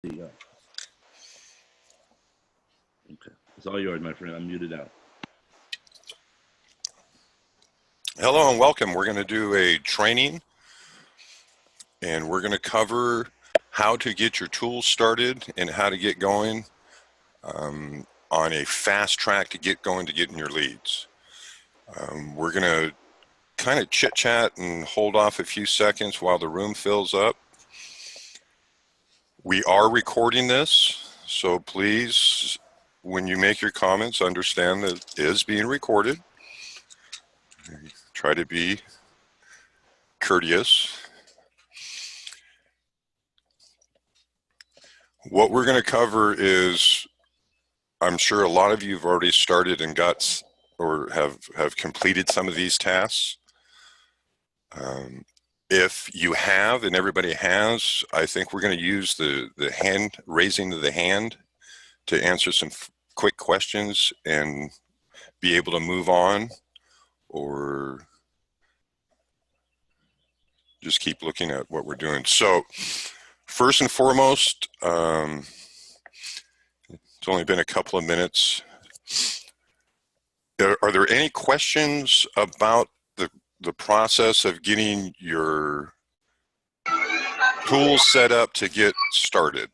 Okay. It's all yours, my friend. I'm muted out. Hello and welcome. We're going to do a training and we're going to cover how to get your tools started and how to get going on a fast track to get going to getting your leads. We're going to kind of chit chat and hold off a few seconds while the room fills up. We are recording this, so please, when you make your comments, understand that it is being recorded. Try to be courteous. What we're going to cover is, I'm sure a lot of you have already started and got or have completed some of these tasks. If you have, and everybody has, I think we're going to use the hand, raising of the hand, to answer some quick questions and be able to move on, or just keep looking at what we're doing. So first and foremost, it's only been a couple of minutes. Are there any questions about the process of getting your tools set up to get started?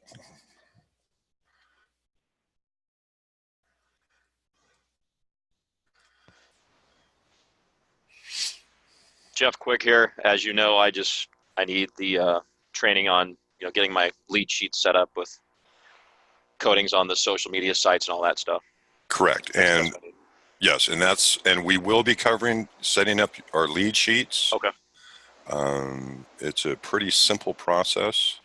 Jeff Quick here. As you know, I need the training on getting my lead sheet set up with coatings on the social media sites and all that stuff. Correct. And yes, and we will be covering setting up our lead sheets. Okay. It's a pretty simple process.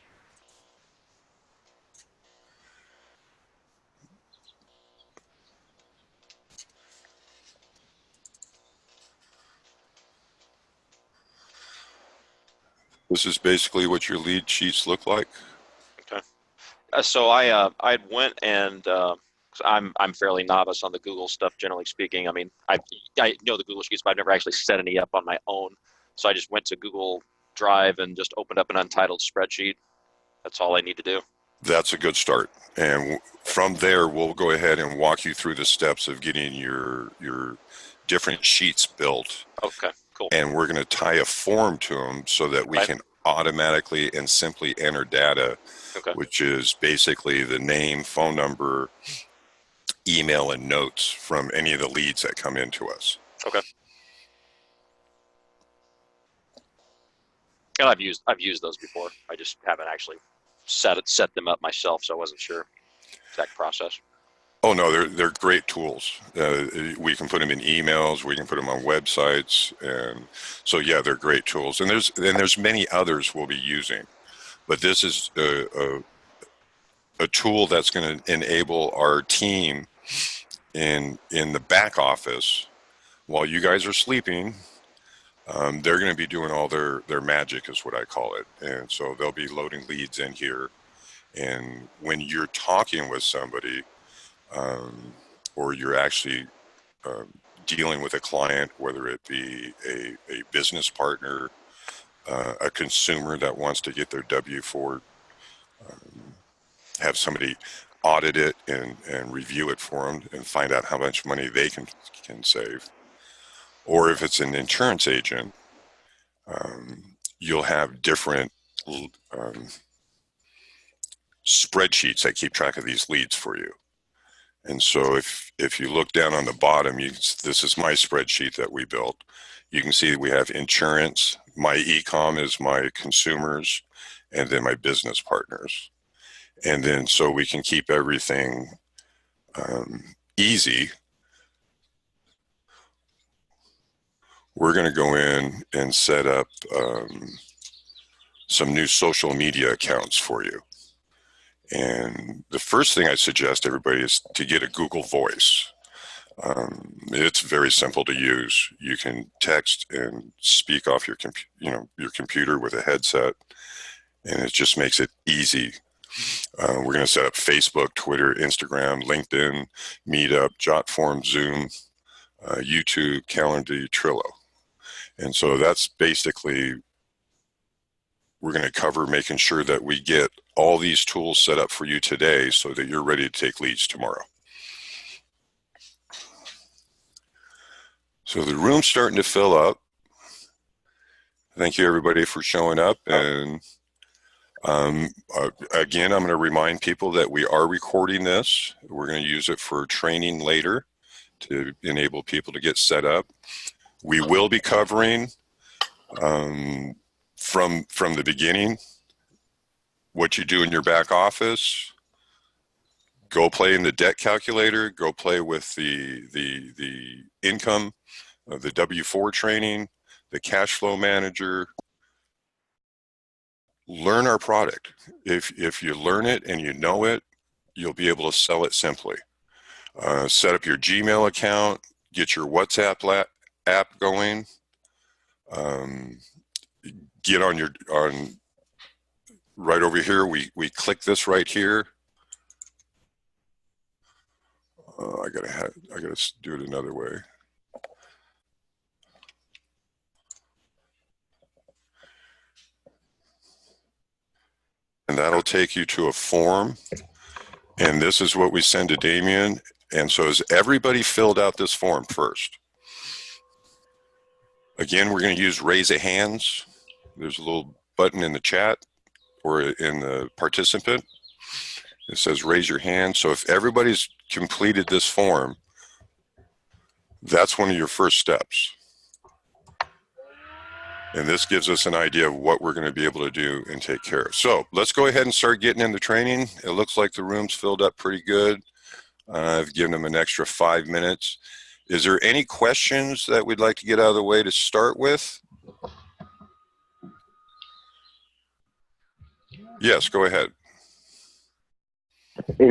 This is basically what your lead sheets look like. Okay. So I went and I'm fairly novice on the Google stuff, generally speaking. I mean, I know the Google Sheets, but I've never actually set any up on my own. So I just went to Google Drive and just opened up an untitled spreadsheet. That's all I need to do. That's a good start. And from there, we'll go ahead and walk you through the steps of getting your different sheets built. Okay, cool. And we're going to tie a form to them so that we can automatically and simply enter data, which is basically the name, phone number, email, and notes from any of the leads that come into us. Okay. And I've used those before. I just haven't actually set them up myself, so I wasn't sure exact process. Oh no, they're great tools. We can put them in emails, we can put them on websites, and so yeah, they're great tools. And there's many others we'll be using, but this is a tool that's going to enable our team in the back office while you guys are sleeping. They're going to be doing all their magic, is what I call it, and so they'll be loading leads in here. And when you're talking with somebody, or you're actually dealing with a client, whether it be a business partner, a consumer that wants to get their W-4, have somebody audit it and review it for them and find out how much money they can save. Or if it's an insurance agent, you'll have different spreadsheets that keep track of these leads for you. And so if you look down on the bottom, this is my spreadsheet that we built. You can see we have insurance, my e-com is my consumers, and then my business partners. And then so we can keep everything easy, we're going to go in and set up some new social media accounts for you. And the first thing I suggest everybody is to get a Google Voice. It's very simple to use. You can text and speak off your computer with a headset, and it just makes it easy. We're going to set up Facebook, Twitter, Instagram, LinkedIn, Meetup, Jotform, Zoom, YouTube, Calendly, Trello. And so that's basically, we're going to cover making sure that we get all these tools set up for you today so that you're ready to take leads tomorrow. So the room's starting to fill up. Thank you everybody for showing up. And again, I'm going to remind people that we are recording this. We're going to use it for training later to enable people to get set up. We will be covering from the beginning what you do in your back office. Go play in the debt calculator. Go play with the income, the W-4 training, the cash flow manager. Learn our product. If you learn it and you know it, you'll be able to sell it simply. Set up your Gmail account, get your WhatsApp app going, get on right over here. We click this right here. I gotta do it another way. And that'll take you to a form. And this is what we send to Damien. And so has everybody filled out this form first? Again, we're going to use raise a hands. There's a little button in the chat or in the participant. It says raise your hand. So if everybody's completed this form, that's one of your first steps. And this gives us an idea of what we're going to be able to do and take care of. So let's go ahead and start getting into training. It looks like the room's filled up pretty good. I've given them an extra 5 minutes. Is there any questions that we'd like to get out of the way to start with? Yes, go ahead. Hey,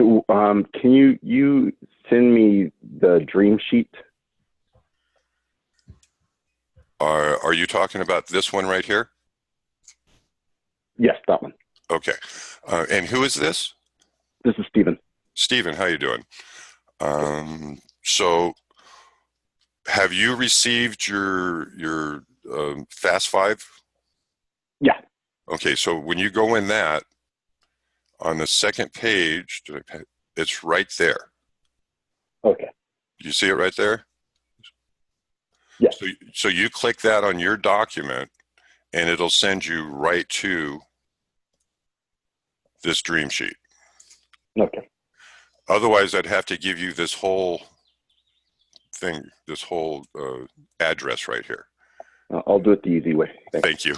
can you send me the dream sheet? Are you talking about this one right here? Yes, that one. Okay. And who is this? This is Stephen. Stephen, how you doing? So have you received your Fast 5? Yeah. Okay, so when you go in that, on the second page, it's right there. Okay. Do you see it right there? Yes. So you click that on your document and it'll send you right to this dream sheet. Okay. Otherwise, I'd have to give you this whole thing, this whole address right here. I'll do it the easy way. Thank you.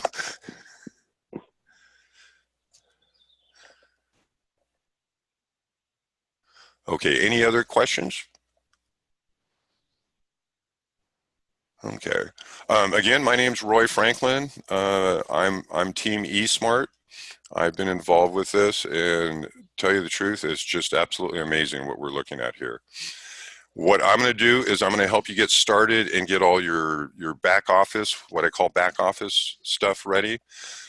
Okay, any other questions? Okay. Again, my name's Roy Franklin. I'm Team eSmart. I've been involved with this, and tell you the truth, it's just absolutely amazing what we're looking at here. What I'm going to do is I'm going to help you get started and get all your back office, what I call back office stuff ready.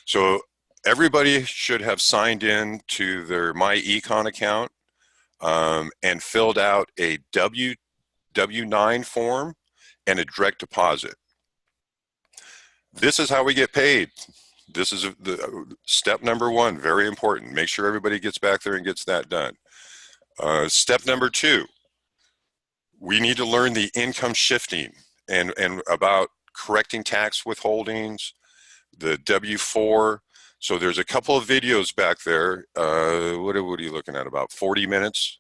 So everybody should have signed in to their My Econ account and filled out a W-9 form and a direct deposit. This is how we get paid. This is the step number one, very important. Make sure everybody gets back there and gets that done. Step number two, we need to learn the income shifting and about correcting tax withholdings, the W-4. So there's a couple of videos back there. What are you looking at, about 40 minutes?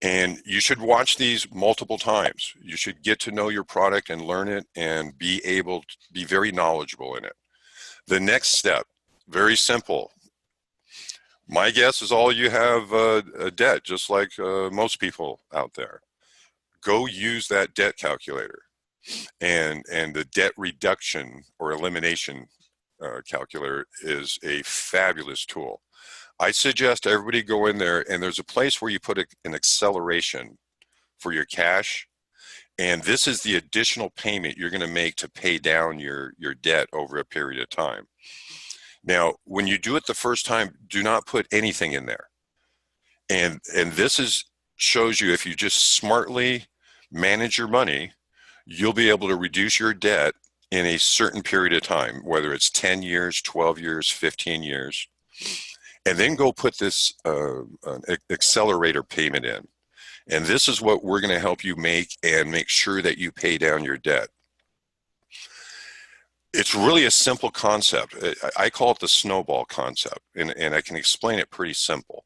And you should watch these multiple times. You should get to know your product and learn it and be able to be very knowledgeable in it. The next step, very simple. My guess is all you have a debt, just like most people out there. Go use that debt calculator and the debt reduction or elimination calculator is a fabulous tool. I suggest everybody go in there, and there's a place where you put an acceleration for your cash, and this is the additional payment you're going to make to pay down your debt over a period of time. Now, when you do it the first time, do not put anything in there. And this shows you if you just smartly manage your money, you'll be able to reduce your debt in a certain period of time, whether it's 10 years, 12 years, 15 years. and then go put this accelerator payment in. And this is what we're going to help you make and make sure that you pay down your debt. It's really a simple concept. I call it the snowball concept, and I can explain it pretty simple.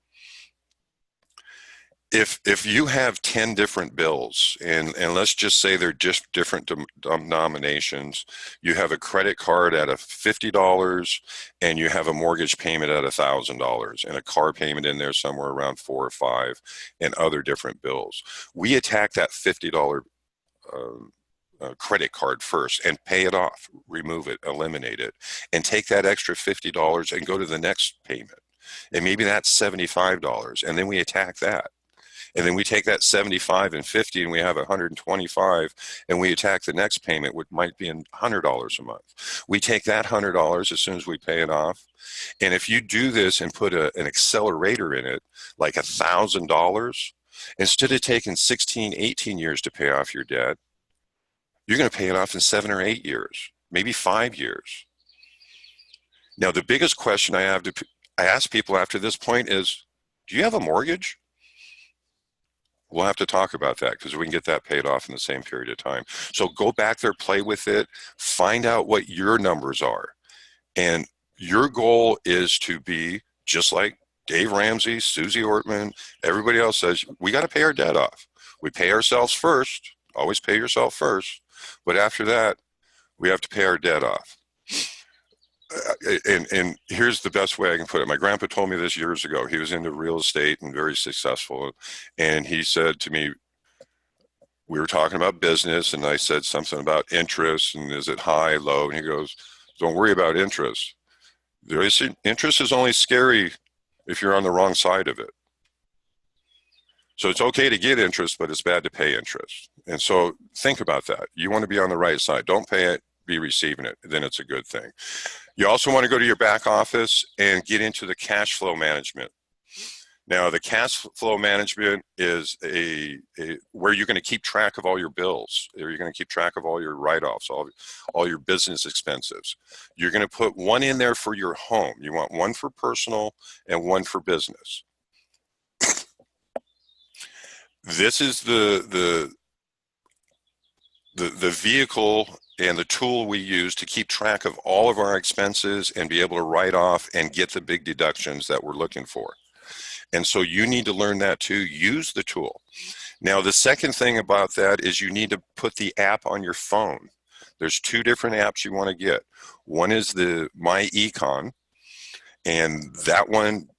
If you have 10 different bills, and let's just say they're just different denominations, you have a credit card at $50, and you have a mortgage payment at $1,000, and a car payment in there somewhere around 4 or 5, and other different bills. We attack that $50 credit card first and pay it off, remove it, eliminate it, and take that extra $50 and go to the next payment. And maybe that's $75, and then we attack that. And then we take that 75 and 50 and we have 125, and we attack the next payment, which might be $100 a month. We take that $100 as soon as we pay it off. And if you do this and put an accelerator in it, like $1,000, instead of taking 16, 18 years to pay off your debt, you're going to pay it off in 7 or 8 years, maybe 5 years. Now, the biggest question I ask people after this point is, do you have a mortgage? We'll have to talk about that because we can get that paid off in the same period of time. So go back there, play with it, find out what your numbers are. And your goal is to be just like Dave Ramsey, Susie Ortman, everybody else says, we got to pay our debt off. We pay ourselves first, always pay yourself first. But after that, we have to pay our debt off. And here's the best way I can put it. My grandpa told me this years ago. He was into real estate and very successful. And he said to me, we were talking about business, and I said something about interest, and is it high, low? And he goes, don't worry about interest. Interest is only scary if you're on the wrong side of it. So it's okay to get interest, but it's bad to pay interest. And so think about that. You want to be on the right side. Don't pay it, be receiving it. Then it's a good thing. You also want to go to your back office and get into the cash flow management. Now, the cash flow management is where you're going to keep track of all your bills, or you're going to keep track of all your write-offs, all your business expenses. You're going to put one in there for your home. You want one for personal and one for business. This is the vehicle and the tool we use to keep track of all of our expenses and be able to write off and get the big deductions that we're looking for. And so you need to learn that too. Use the tool. Now, the second thing about that is you need to put the app on your phone. There's 2 different apps you want to get. One is the My Econ, and that one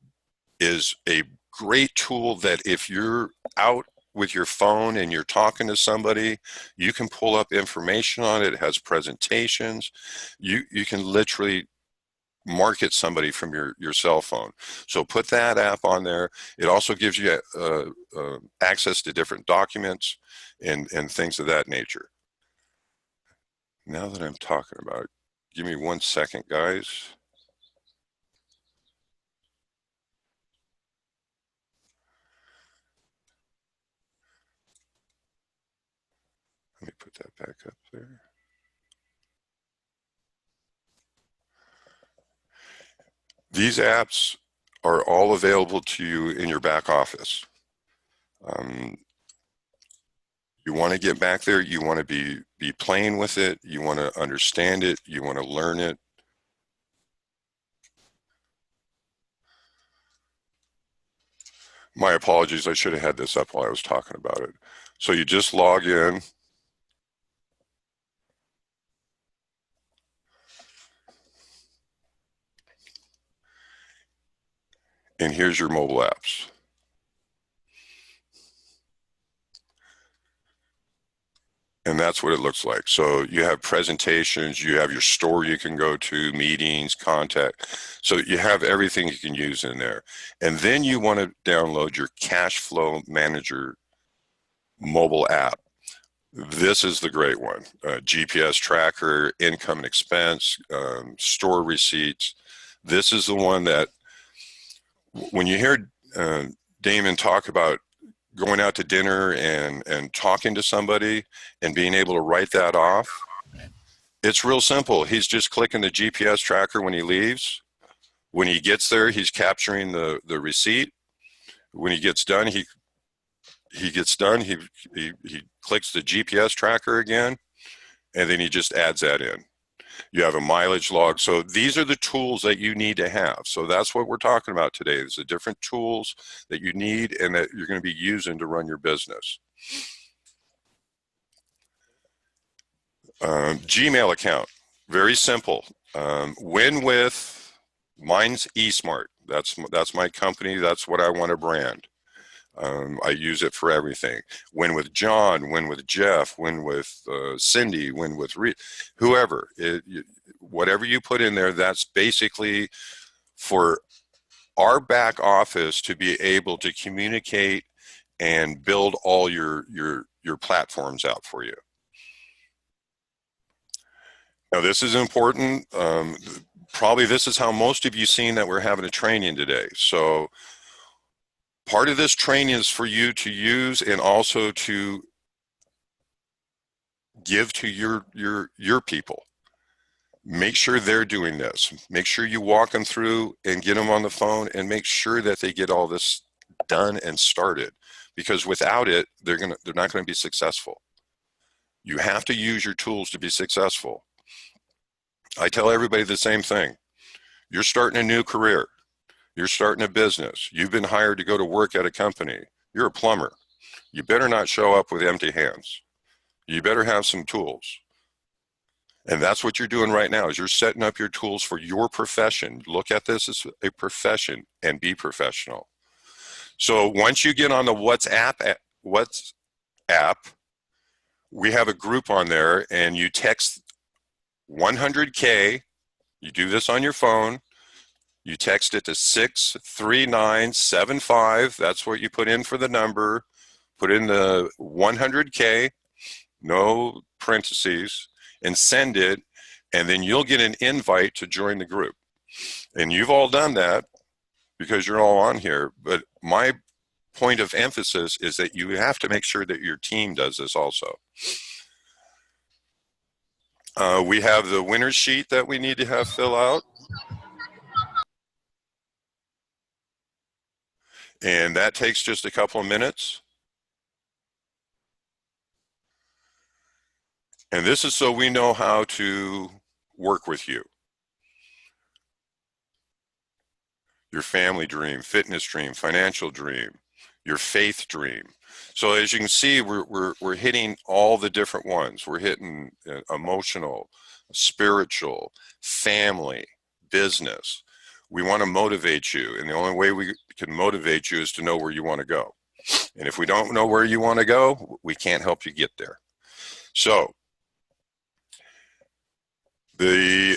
is a great tool that if you're out with your phone and you're talking to somebody, you can pull up information on it. It has presentations. You can literally market somebody from your cell phone. So put that app on there. It also gives you access to different documents and things of that nature. Now that I'm talking about it, give me 1 second, guys. Let me put that back up there. These apps are all available to you in your back office. You want to get back there. You want to be playing with it. You want to understand it. You want to learn it. My apologies. I should have had this up while I was talking about it. So you just log in. And here's your mobile apps. And that's what it looks like. So you have presentations, you have your store you can go to, meetings, contact. So you have everything you can use in there. And then you want to download your Cash Flow Manager mobile app. This is the great one. GPS tracker, income and expense, store receipts. This is the one that when you hear Damon talk about going out to dinner and talking to somebody and being able to write that off, it's real simple. He's just clicking the GPS tracker when he leaves, When he gets there, he's capturing the receipt. When he gets done, he clicks the GPS tracker again, and then he just adds that in. You have a mileage log. So these are the tools that you need to have. So that's what we're talking about today. Is the different tools that you need and that you're going to be using to run your business. Gmail account, very simple. Win with, mine's eSmart. That's my company. That's what I want to brand. I use it for everything. Win with John, win with Jeff, win with Cindy, win with whoever. Whatever you put in there, that's basically for our back office to be able to communicate and build all your platforms out for you. Now, this is important. Probably this is how most of you seen that we're having a training today. So part of this training is for you to use and also to give to your people. Make sure they're doing this. Make sure you walk them through and get them on the phone and make sure that they get all this done and started. Because without it, they're not going to be successful. You have to use your tools to be successful. I tell everybody the same thing. You're starting a new career. You're starting a business. You've been hired to go to work at a company. You're a plumber. You better not show up with empty hands. You better have some tools. And that's what you're doing right now is you're setting up your tools for your profession. Look at this as a profession and be professional. So once you get on the WhatsApp, we have a group on there and you text 100K. You do this on your phone. You text it to 63975. That's what you put in for the number. Put in the 100K, no parentheses, and send it, and then you'll get an invite to join the group. And you've all done that because you're all on here. But my point of emphasis is that you have to make sure that your team does this also. We have the winner's sheet that we need to have fill out. And that takes just a couple of minutes. And this is so we know how to work with you. Your family dream, fitness dream, financial dream, your faith dream. So as you can see, we're hitting all the different ones. We're hitting emotional, spiritual, family, business. We want to motivate you. And the only way we can motivate you is to know where you want to go. And if we don't know where you want to go, we can't help you get there. So the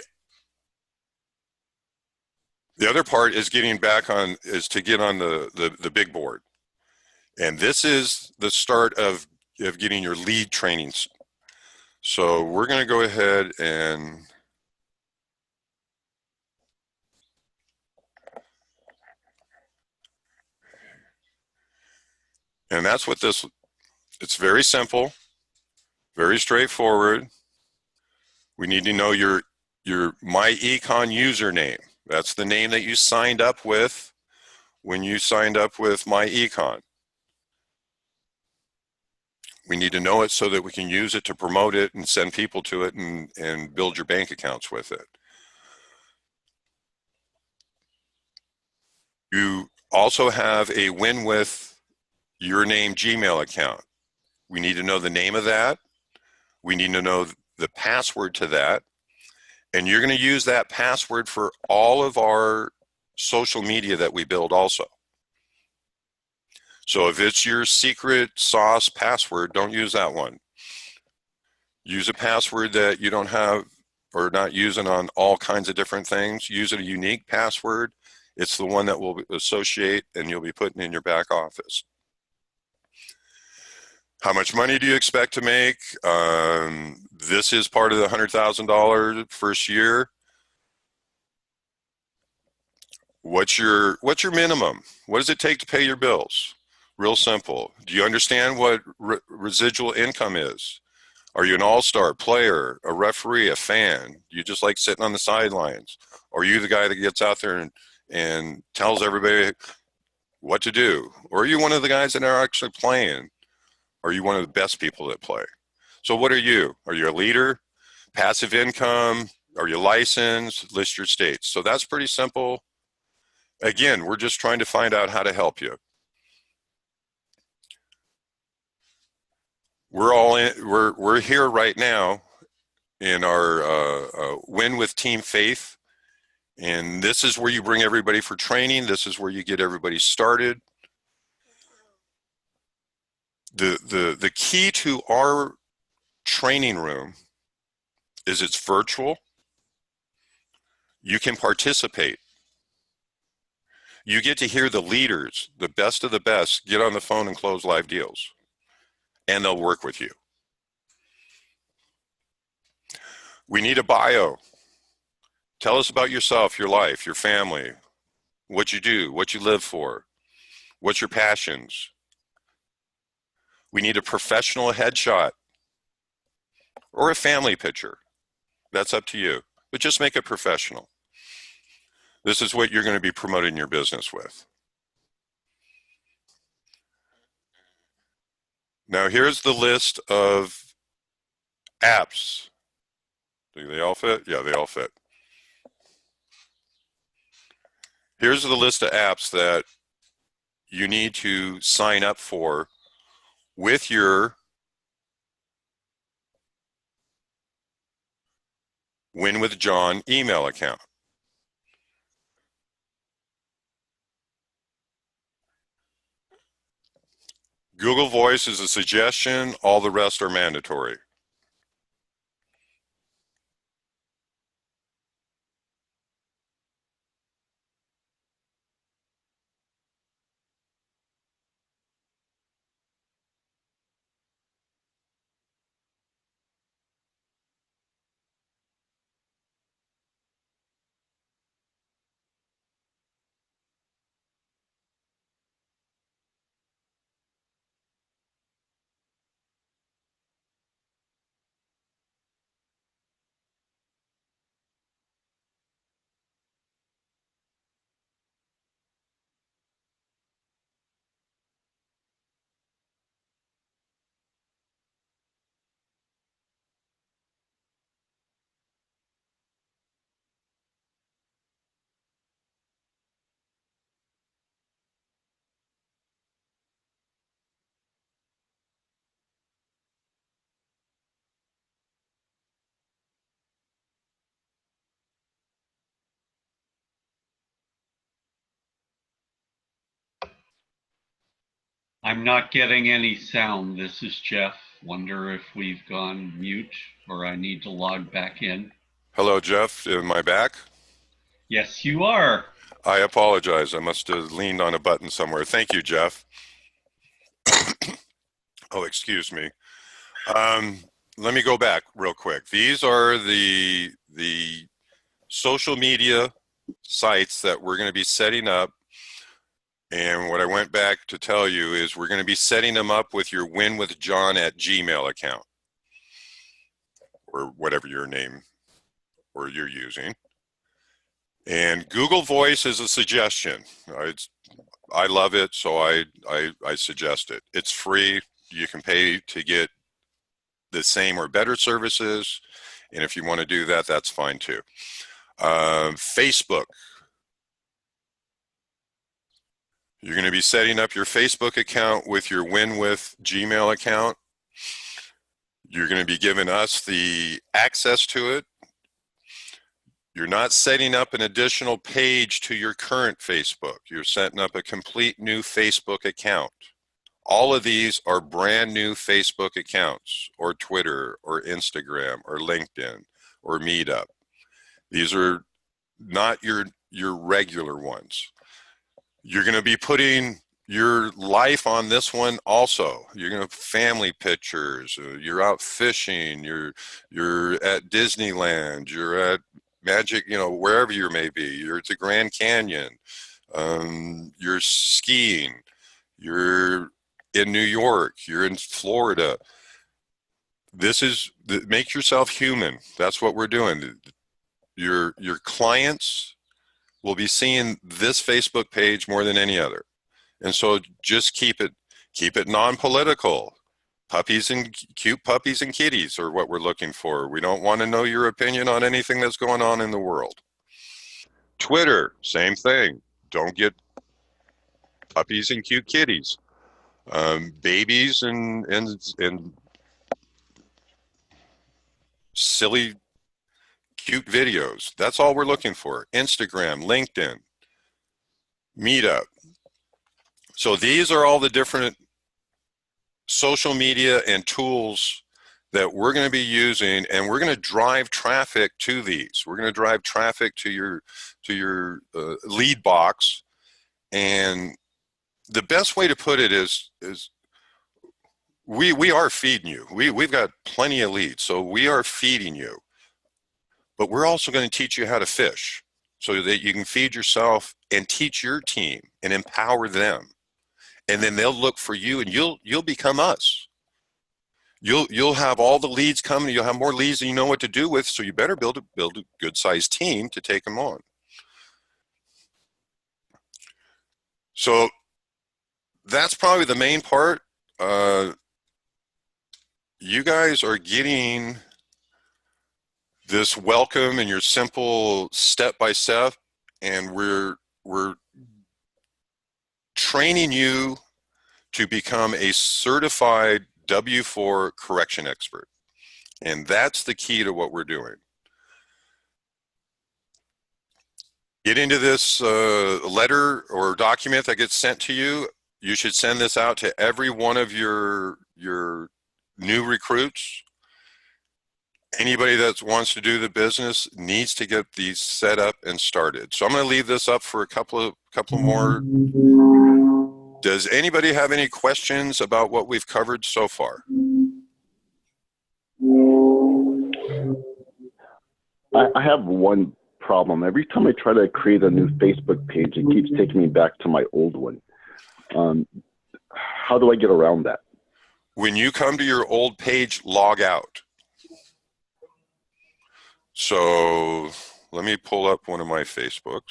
other part is to get on the big board. And this is the start of getting your lead trainings. So we're going to go ahead and that's what this, it's very simple, very straightforward. We need to know your MyEcon username. That's the name that you signed up with when you signed up with MyEcon. We need to know it so that we can use it to promote it and send people to it and build your bank accounts with it. You also have a Win with your name Gmail account. We need to know the name of that. We need to know the password to that. And you're going to use that password for all of our social media that we build also. So if it's your secret sauce password, don't use that one. Use a password that you don't have or not using on all kinds of different things. Use a unique password. It's the one that will associate and you'll be putting in your back office. How much money do you expect to make? This is part of the $100,000 first year. What's your minimum? What does it take to pay your bills? Real simple. Do you understand what residual income is? Are you an all-star player, a referee, a fan? Do you just like sitting on the sidelines? Are you the guy that gets out there and tells everybody what to do? Or are you one of the guys that are actually playing? Are you one of the best people that play? So what are you? Are you a leader? Passive income? Are you licensed? List your states. So that's pretty simple. Again, we're just trying to find out how to help you. We're here right now in our Win with Team Faith. And this is where you bring everybody for training. This is where you get everybody started. The key to our training room is it's virtual. You can participate. You get to hear the leaders, the best of the best, get on the phone and close live deals. And they'll work with you. We need a bio. Tell us about yourself, your life, your family, what you do, what you live for, what's your passions. We need a professional headshot or a family picture. That's up to you, but just make it professional. This is what you're going to be promoting your business with. Now here's the list of apps. Do they all fit? Yeah, they all fit. Here's the list of apps that you need to sign up for with your Win with John email account. Google Voice is a suggestion. All the rest are mandatory. I'm not getting any sound. This is Jeff. Wonder if we've gone mute or I need to log back in. Hello, Jeff. Am I back? Yes, you are. I apologize. I must have leaned on a button somewhere. Thank you, Jeff. Oh, excuse me. Let me go back real quick. These are the social media sites that we're going to be setting up. And what I went back to tell you is we're going to be setting them up with your winwithjohn@gmail account or whatever your name or you're using. And Google Voice is a suggestion. I love it, so I suggest it. It's free. You can pay to get the same or better services. And if you want to do that, that's fine too. Facebook. You're going to be setting up your Facebook account with your Win with Gmail account. You're going to be giving us the access to it. You're not setting up an additional page to your current Facebook. You're setting up a complete new Facebook account. All of these are brand new Facebook accounts or Twitter or Instagram or LinkedIn or Meetup. These are not your regular ones. You're going to be putting your life on this one also. You're going to family pictures. You're out fishing. You're at Disneyland. You're at Magic, wherever you may be. You're at the Grand Canyon. You're skiing. You're in New York. You're in Florida. Make yourself human. That's what we're doing. your clients will be seeing this Facebook page more than any other. And so just keep it non-political. Cute puppies and kitties are what we're looking for. We don't want to know your opinion on anything that's going on in the world. Twitter, same thing. Don't get puppies and cute kitties. Babies and silly cute videos. That's all we're looking for. Instagram, LinkedIn, Meetup. So these are all the different social media and tools that we're going to be using, and we're going to drive traffic to these. We're going to drive traffic to your lead box. And the best way to put it is we are feeding you. We've got plenty of leads, so we are feeding you. But we're also going to teach you how to fish so that you can feed yourself and teach your team and empower them. And then they'll look for you, and you'll become us. You'll have all the leads coming. You'll have more leads than you know what to do with. So you better build a good sized team to take them on. So that's probably the main part. You guys are getting this welcome and your simple step by step, and we're training you to become a certified W4 correction expert. And that's the key to what we're doing. Get into this letter or document that gets sent to you. You should send this out to every one of your new recruits. Anybody that wants to do the business needs to get these set up and started. So I'm going to leave this up for a couple more. Does anybody have any questions about what we've covered so far? I have one problem. Every time I try to create a new Facebook page, it keeps taking me back to my old one. How do I get around that? When you come to your old page, log out. So let me pull up one of my Facebooks.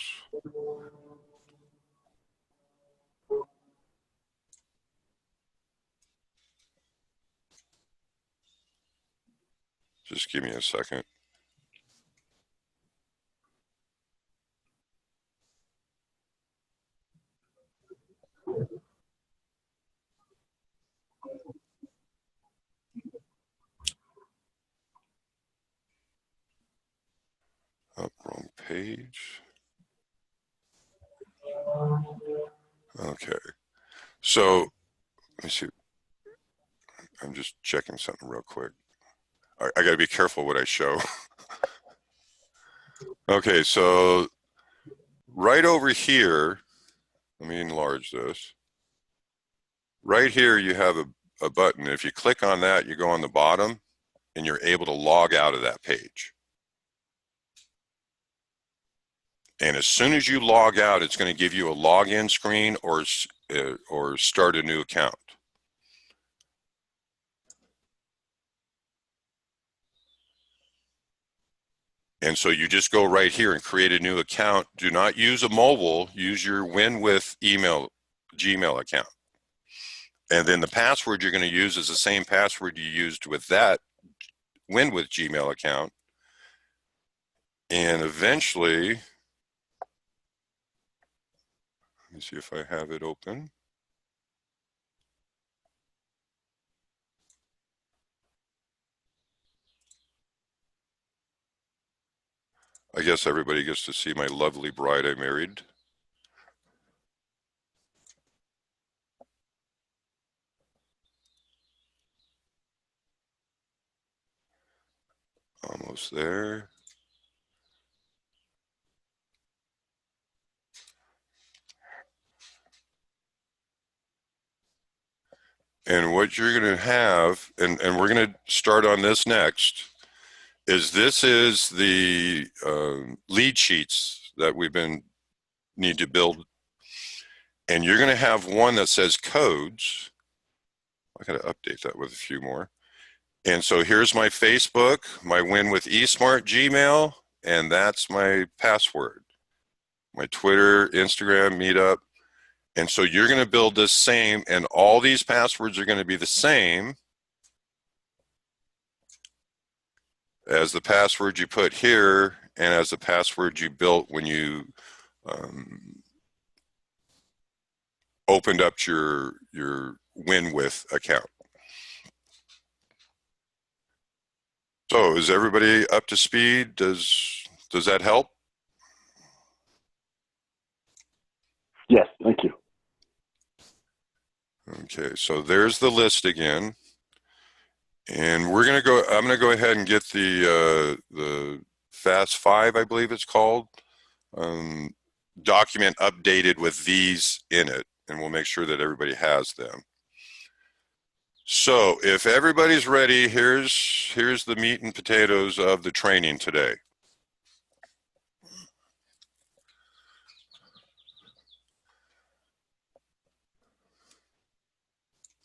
Just give me a second. Oh, wrong page. Okay. So let me see. I'm just checking something real quick. I got to be careful what I show. Okay, so right over here, let me enlarge this. Right here, you have a button. If you click on that, you go on the bottom, and you're able to log out of that page. And as soon as you log out, it's going to give you a login screen or start a new account. And so you just go right here and create a new account. Do not use a mobile. Use your WinWith Gmail account. And then the password you're going to use is the same password you used with that WinWith Gmail account. And eventually, let me see if I have it open. I guess everybody gets to see my lovely bride I married. Almost there. And what you're going to have, and we're going to start on this next, is the lead sheets that need to build. And you're going to have one that says codes. I got to update that with a few more. And so here's my Facebook, my WinWith eSmart Gmail, and that's my password. My Twitter, Instagram, Meetup. And so you're going to build this same, and all these passwords are going to be the same as the password you put here and as the password you built when you opened up your WinWith account. So is everybody up to speed? Does that help? Yes, thank you. Okay, so there's the list again. And we're going to go, I'm going to go ahead and get the FAS5, I believe it's called, document updated with these in it, and we'll make sure that everybody has them. So if everybody's ready, here's the meat and potatoes of the training today.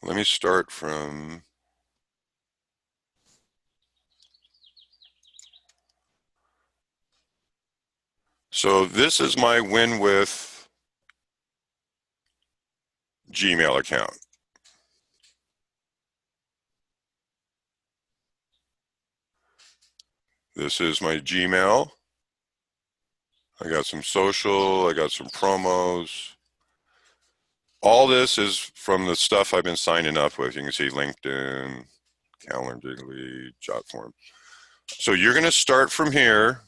Let me start from so this is my WinWith Gmail account. This is my Gmail. I got some social, I got some promos. All this is from the stuff I've been signing up with. You can see LinkedIn, Calendly, Jotform. So you're going to start from here,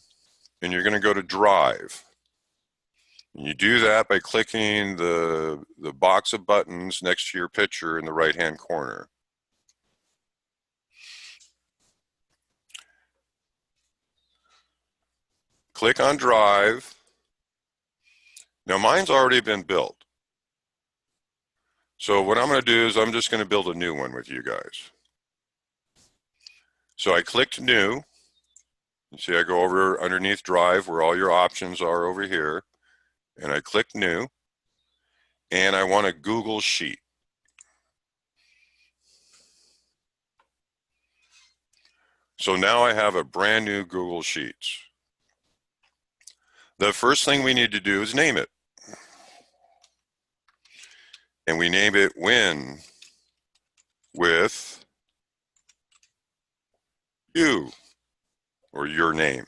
and you're going to go to Drive. And you do that by clicking the box of buttons next to your picture in the right-hand corner. Click on Drive. Now mine's already been built. So what I'm going to do is I'm just going to build a new one with you guys. So I clicked New. You see I go over underneath Drive where all your options are over here. And I click New. And I want a Google Sheet. So now I have a brand new Google Sheets. The first thing we need to do is name it. And we name it Win with You, or your name.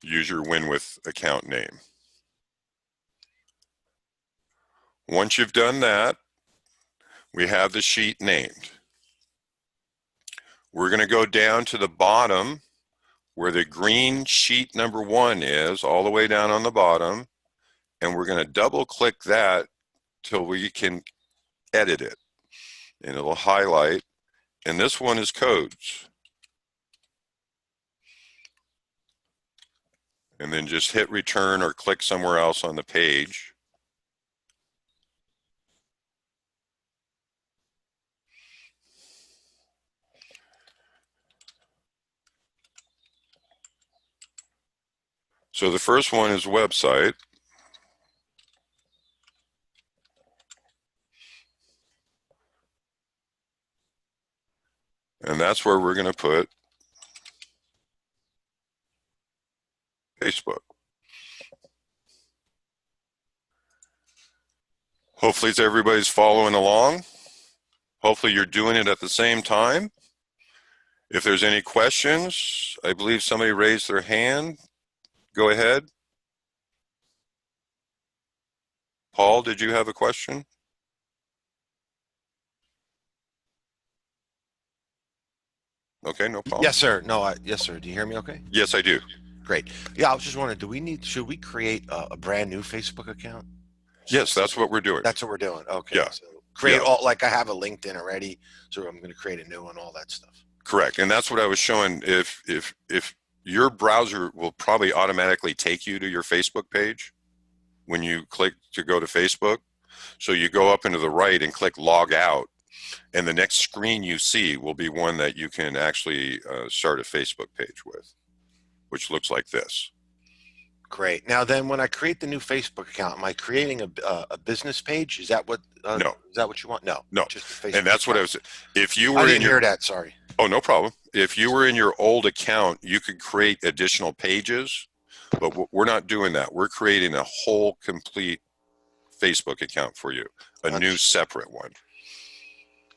Use your WinWith account name. Once you've done that, we have the sheet named. We're going to go down to the bottom where the green sheet number 1 is, all the way down on the bottom, and we're going to double click that till we can edit it. And it'll highlight, and this one is codes. And then just hit return or click somewhere else on the page. So the first one is website. And that's where we're going to put Facebook. Hopefully everybody's following along. Hopefully you're doing it at the same time. If there's any questions, I believe somebody raised their hand. Go ahead. Paul, did you have a question? Okay, no problem. Yes, sir. No, yes, sir. Do you hear me okay? Yes, I do. Great. Yeah, I was just wondering, should we create a brand new Facebook account? Yes, that's what we're doing. That's what we're doing. Okay. Yeah. So create all, like I have a LinkedIn already, so I'm going to create a new one, all that stuff. Correct. And that's what I was showing. If your browser will probably automatically take you to your Facebook page when you click to go to Facebook. So you go up into the right and click log out. And the next screen you see will be one that you can actually start a Facebook page with, which looks like this. Great. Now then, when I create the new Facebook account, am I creating a business page? Is that what? No. Is that what you want? No. No. Just a Facebook And that's what I was. If you were I didn't in your, hear that. Sorry. Oh, no problem. If you were in your old account, you could create additional pages, but we're not doing that. We're creating a whole complete Facebook account for you, a new Understood. separate one,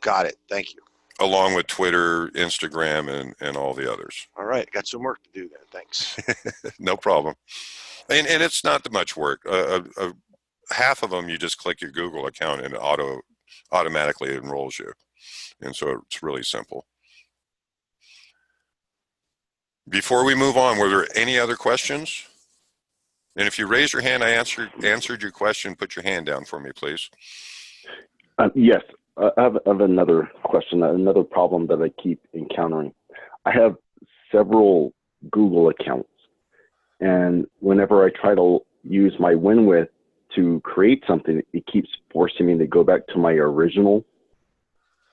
Got it. Thank you. along with Twitter, Instagram, and all the others. All right. Got some work to do then. Thanks. No problem. And it's not that much work. Half of them, you just click your Google account and it automatically enrolls you. And so it's really simple. Before we move on, were there any other questions? And if you raise your hand, I answered your question. Put your hand down for me, please. Yes, I have another question, another problem that I keep encountering. I have several Google accounts, and whenever I try to use my WinWith to create something, it keeps forcing me to go back to my original,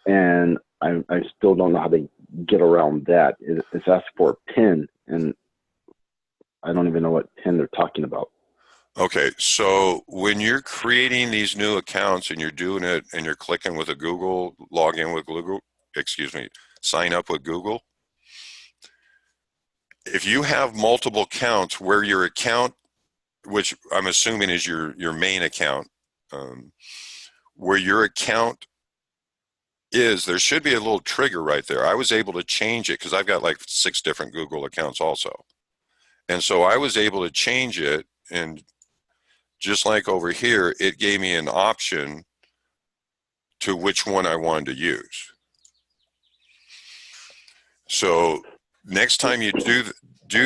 and I still don't know how to get around that. It's asked for a PIN, and I don't even know what PIN they're talking about. Okay, so when you're creating these new accounts and you're doing it and you're clicking with a Google, log in with Google, sign up with Google, if you have multiple accounts where your account, which I'm assuming is your main account, where your account is, there should be a little trigger right there. I was able to change it because I've got like 6 different Google accounts also. And so I was able to change it, and just like over here, it gave me an option to which one I wanted to use. So next time you do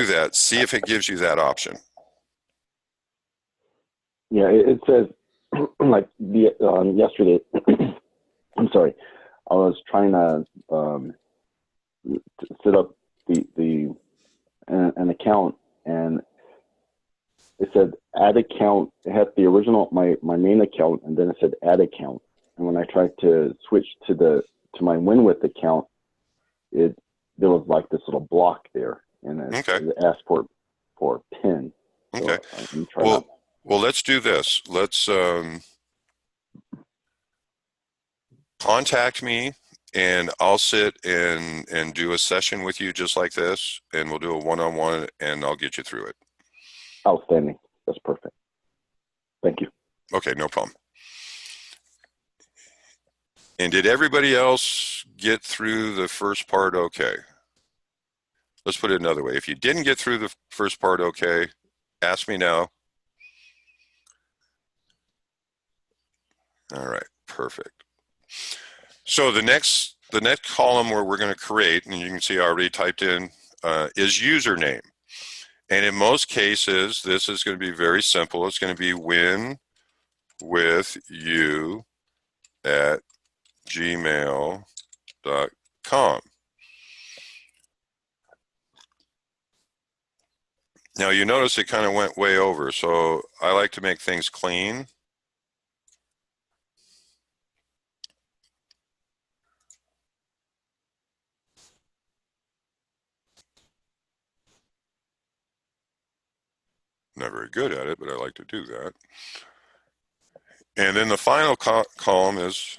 that, see if it gives you that option. Yeah, it says like yesterday. I'm sorry, I was trying to set up an account, and it said add account. It had the original my main account, and then it said add account. And when I tried to switch to my WinWith account, there was like this little block there, and it asked for a PIN. Okay. So well, let's do this. Let's contact me, and I'll sit and do a session with you just like this, and we'll do a one-on-one, and I'll get you through it. Outstanding. That's perfect. Thank you. Okay, no problem. And did everybody else get through the first part okay? Let's put it another way. If you didn't get through the first part okay, ask me now. All right, perfect. So the next column where we're going to create, and you can see I already typed in, is username. And in most cases, this is going to be very simple. It's going to be winwithyou@gmail.com. Now you notice it kind of went way over, so I like to make things clean. Not very good at it, but I like to do that. And then the final column is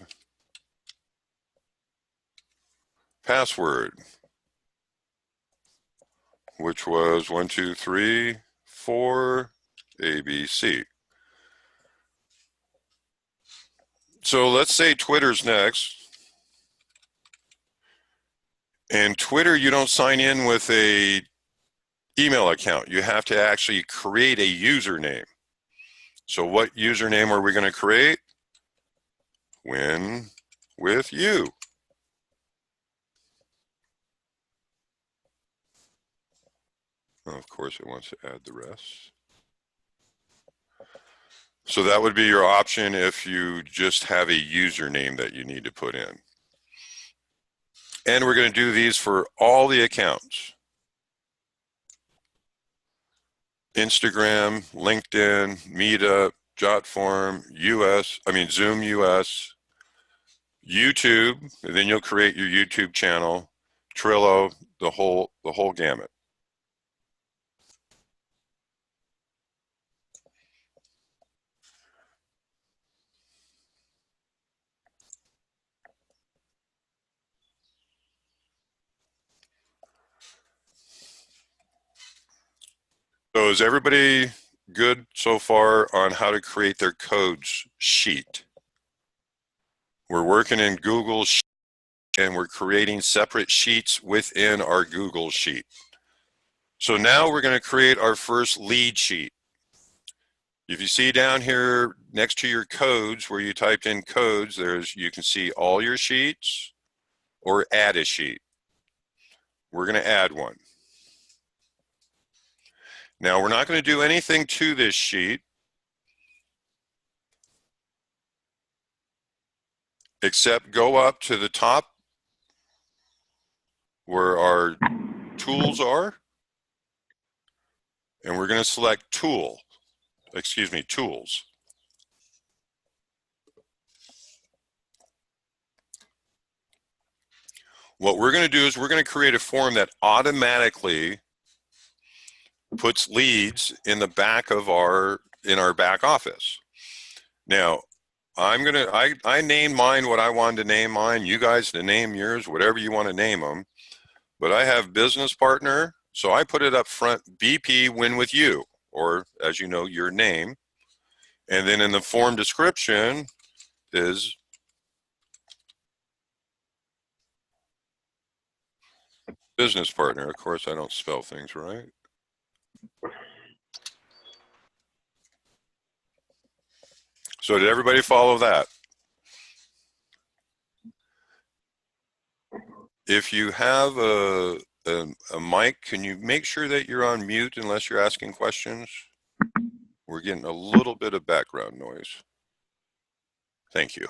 password, which was 1, 2, 3, 4, ABC. So let's say Twitter's next. And Twitter, you don't sign in with a email account. You have to actually create a username. So what username are we going to create? Win with you. Of course, it wants to add the rest. So that would be your option if you just have a username that you need to put in. And we're going to do these for all the accounts. Instagram, LinkedIn, Meetup, JotForm, Zoom US, YouTube, and then you'll create your YouTube channel, Trello, the whole gamut. So is everybody good so far on how to create their codes sheet? We're working in Google Sheet, and we're creating separate sheets within our Google Sheet. So now we're going to create our first lead sheet. If you see down here next to your codes where you typed in codes, you can see all your sheets or add a sheet. We're going to add one. Now we're not going to do anything to this sheet except go up to the top where our tools are, and we're going to select tools. What we're going to do is we're going to create a form that automatically puts leads in the back of our back office. Now, I named mine what I wanted to name mine. You guys to name yours, whatever you want to name them. But I have business partner, so I put it up front, BP Win With You, or as you know, your name. And then in the form description is business partner. Of course, I don't spell things right. So did everybody follow that? If you have a mic, can you make sure that you're on mute unless you're asking questions? We're getting a little bit of background noise. Thank you.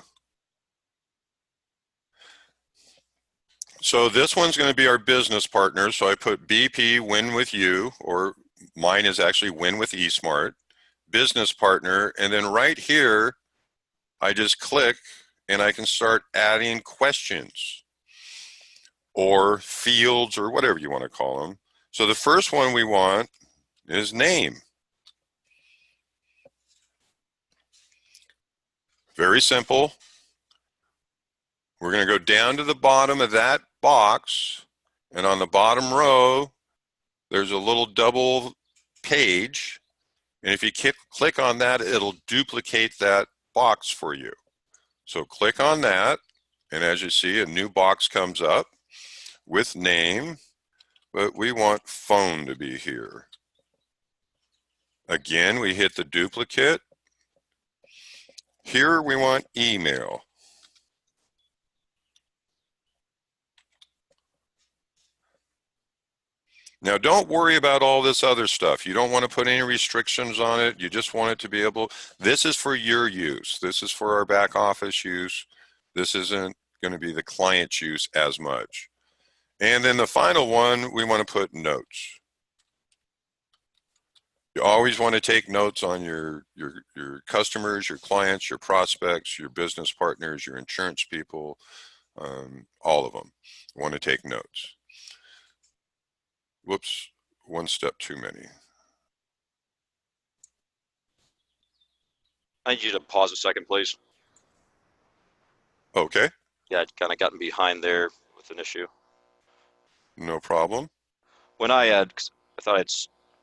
So this one's going to be our business partner. So I put BP Win With You, or mine is actually Win With eSmart, business partner. And then right here, I just click and I can start adding questions or fields or whatever you want to call them. So the first one we want is name. Very simple. We're going to go down to the bottom of that box, and on the bottom row, there's a little double page, and if you click on that, it'll duplicate that box for you. So click on that, and as you see, a new box comes up with name, but we want phone to be here. Again, we hit the duplicate. Here we want email. Now, don't worry about all this other stuff. You don't want to put any restrictions on it. You just want it to be able, this is for your use. This is for our back office use. This isn't going to be the client's use as much. And then the final one, we want to put notes. You always want to take notes on your customers, your clients, your prospects, your business partners, your insurance people, all of them. You want to take notes. Whoops, one step too many. I need you to pause a second, please. Okay. Yeah, I'd kind of gotten behind there with an issue. No problem. When I thought I'd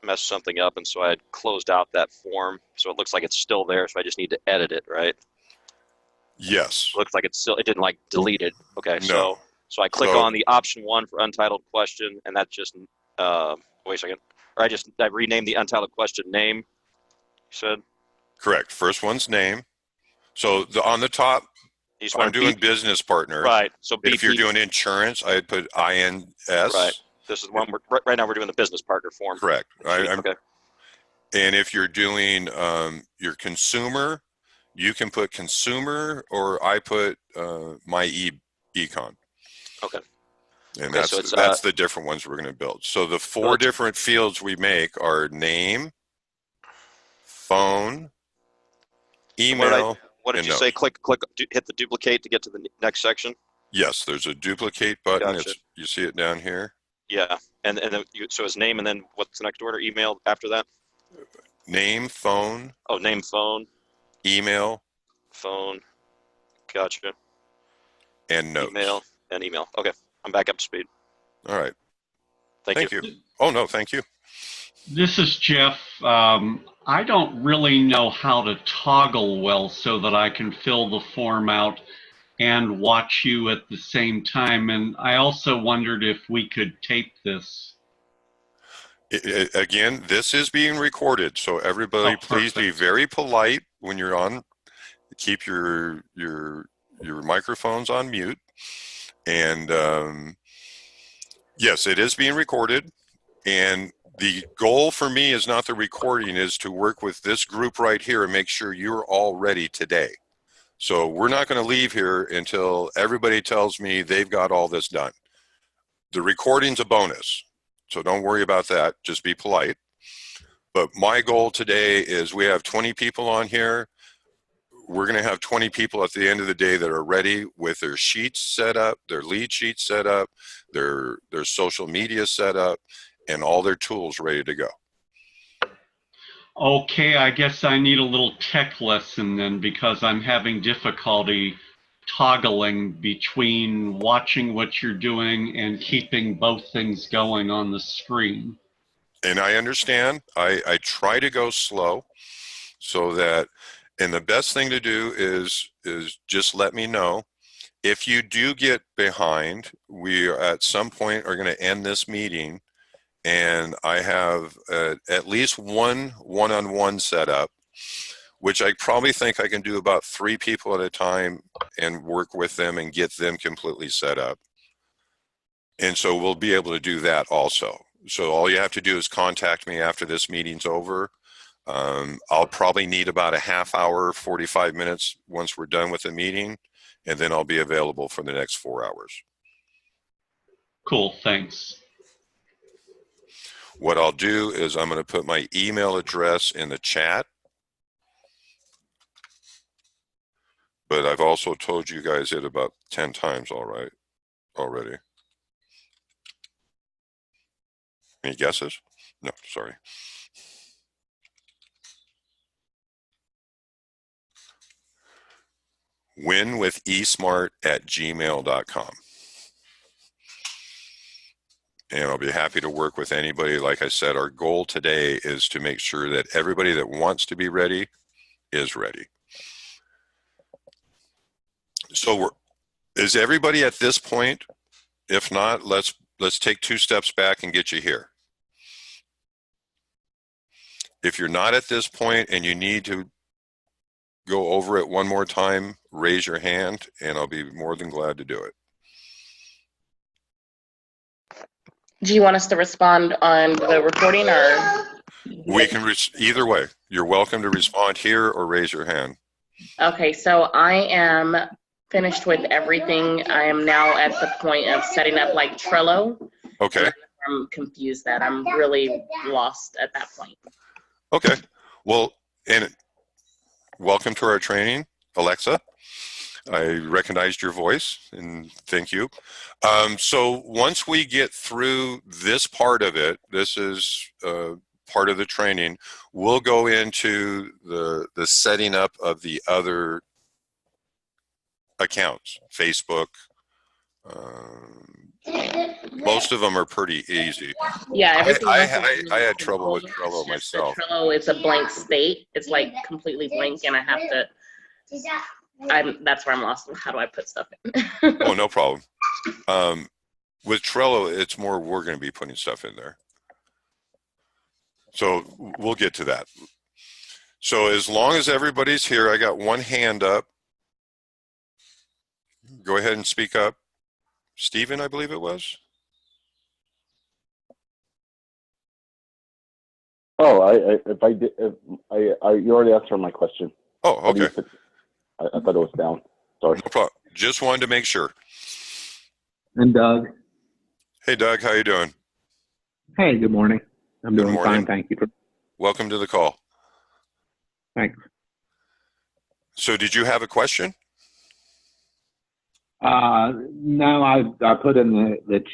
messed something up, and so I had closed out that form, so it looks like it's still there, so I just need to edit it, right? Yes. It looks like it's still, it didn't like delete it. Okay, No. so I click on the option 1 for untitled question, and that just, wait a second, or I renamed the untitled question name, you said? Correct. First one's name. So on the top, I'm doing business partner. Right. So BP, if you're doing insurance, I'd put INS. Right. This is one right now we're doing the business partner form. Correct. Okay. And if you're doing your consumer, you can put consumer, or I put my econ. Okay. And that's the different ones we're going to build. So the 4 different fields we make are name, phone, email. What did you say? Hit the duplicate to get to the next section? Yes, there's a duplicate button. Gotcha. You see it down here? Yeah. And then so it's name, and then what's the next order? Email after that? Name, phone. Oh, name, phone. Email. Phone. Gotcha. And notes. Email and email. Okay. I'm back up to speed. All right. Thank you. Oh, no, thank you. This is Jeff. I don't really know how to toggle well so that I can fill the form out and watch you at the same time. And I also wondered if we could tape this. Again, this is being recorded, so everybody, Oh, please be perfect. very polite when you're on. Keep your microphones on mute. And yes, it is being recorded. And the goal for me is not the recording, is to work with this group right here and make sure you're all ready today. So we're not going to leave here until everybody tells me they've got all this done. The recording's a bonus, so don't worry about that. Just be polite. But my goal today is we have 20 people on here. We're going to have 20 people at the end of the day that are ready with their sheets set up, their lead sheets set up, their social media set up, and all their tools ready to go. Okay, I guess I need a little tech lesson then, because I'm having difficulty toggling between watching what you're doing and keeping both things going on the screen. And I understand. I try to go slow so that, and the best thing to do is just let me know. If you do get behind, we at some point are going to end this meeting, and I have at least one-on-one set up, which I probably think I can do about 3 people at a time and work with them and get them completely set up. And so we'll be able to do that also. So all you have to do is contact me after this meeting's over. I'll probably need about a half hour, 45 minutes once we're done with the meeting, and then I'll be available for the next 4 hours. Cool, thanks. What I'll do is I'm going to put my email address in the chat, but I've also told you guys it about 10 times already. Any guesses? No, sorry. winwithesmart@gmail.com. And I'll be happy to work with anybody. Like I said, our goal today is to make sure that everybody that wants to be ready is ready. So is everybody at this point? If not, let's take 2 steps back and get you here. If you're not at this point and you need to go over it one more time, raise your hand and I'll be more than glad to do it. Do you want us to respond on the recording or? We can either way. You're welcome to respond here or raise your hand. Okay, so I am finished with everything. I am now at the point of setting up like Trello. Okay. I'm confused that I'm really lost at that point. Okay. Well, and welcome to our training, Alexa. I recognized your voice and thank you. So once we get through this part of it, this is part of the training, we'll go into the setting up of the other accounts, Facebook. Most of them are pretty easy. Yeah, everything I else had trouble with Trello it's just myself. Trello is a blank state. It's like completely blank, and I have to. That's where I'm lost. How do I put stuff in? Oh, no problem. With Trello, it's more we're going to be putting stuff in there. So we'll get to that. So as long as everybody's here, I got one hand up. Go ahead and speak up. Stephen, I believe it was. Oh, you already answered my question. Oh, okay. I thought it was down. Sorry. No problem. Just wanted to make sure. And Doug. Hey, Doug, how you doing? Hey, good morning. I'm Good doing morning. fine, thank you. Welcome to the call. Thanks. So did you have a question? No, I put in the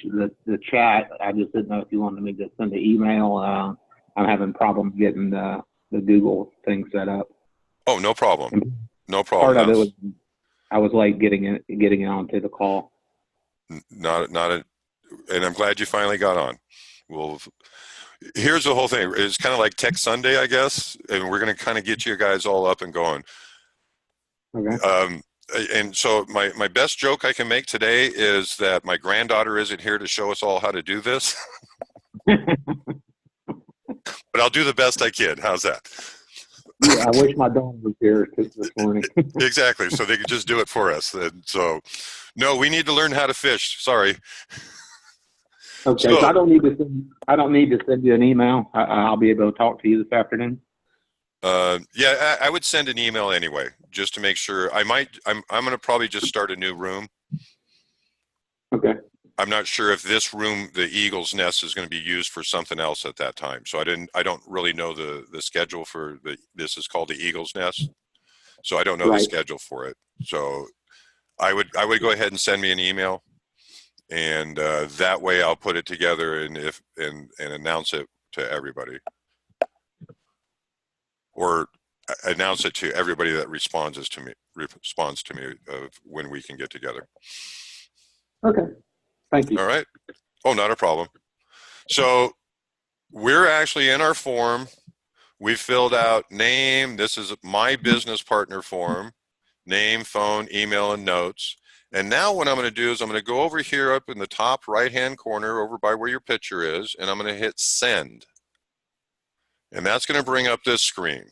chat. I just didn't know if you wanted me to send an email. I'm having problems getting the Google thing set up. Oh, no problem. No problem. Part of it was I was late getting onto the call. And I'm glad you finally got on. Here's the whole thing. It's kind of like Tech Sunday, I guess, and we're going to kind of get you guys all up and going. Okay. And so my best joke I can make today is that my granddaughter isn't here to show us all how to do this, but I'll do the best I can. How's that? Yeah, I wish my daughter was here this morning. Exactly. So they could just do it for us. And so, no, we need to learn how to fish. Sorry. Okay, So- so I don't need to send you an email. I'll be able to talk to you this afternoon. Yeah, I would send an email anyway, just to make sure. I'm going to probably just start a new room. Okay. I'm not sure if this room, the Eagle's Nest, is going to be used for something else at that time. So I don't really know the schedule for this is called the Eagle's Nest. So I don't know the Right. schedule for it. So I would go ahead and send me an email, and that way I'll put it together and announce it to everybody, or announce it to everybody that responds to me of when we can get together. Okay. Thank you. All right. Oh, not a problem. So we're actually in our form. We filled out name. This is my business partner form, name, phone, email, and notes. And now what I'm going to do is I'm going to go over here up in the top right-hand corner over by where your picture is, and I'm going to hit send. And that's going to bring up this screen.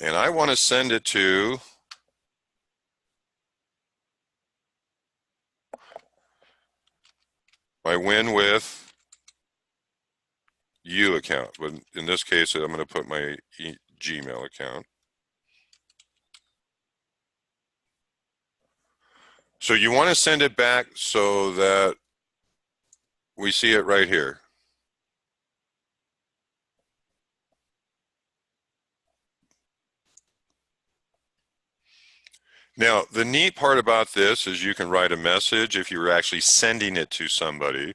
And I want to send it to my Win With You account. But in this case, I'm going to put my Gmail account. So you want to send it back so that we see it right here. Now, the neat part about this is you can write a message if you're actually sending it to somebody.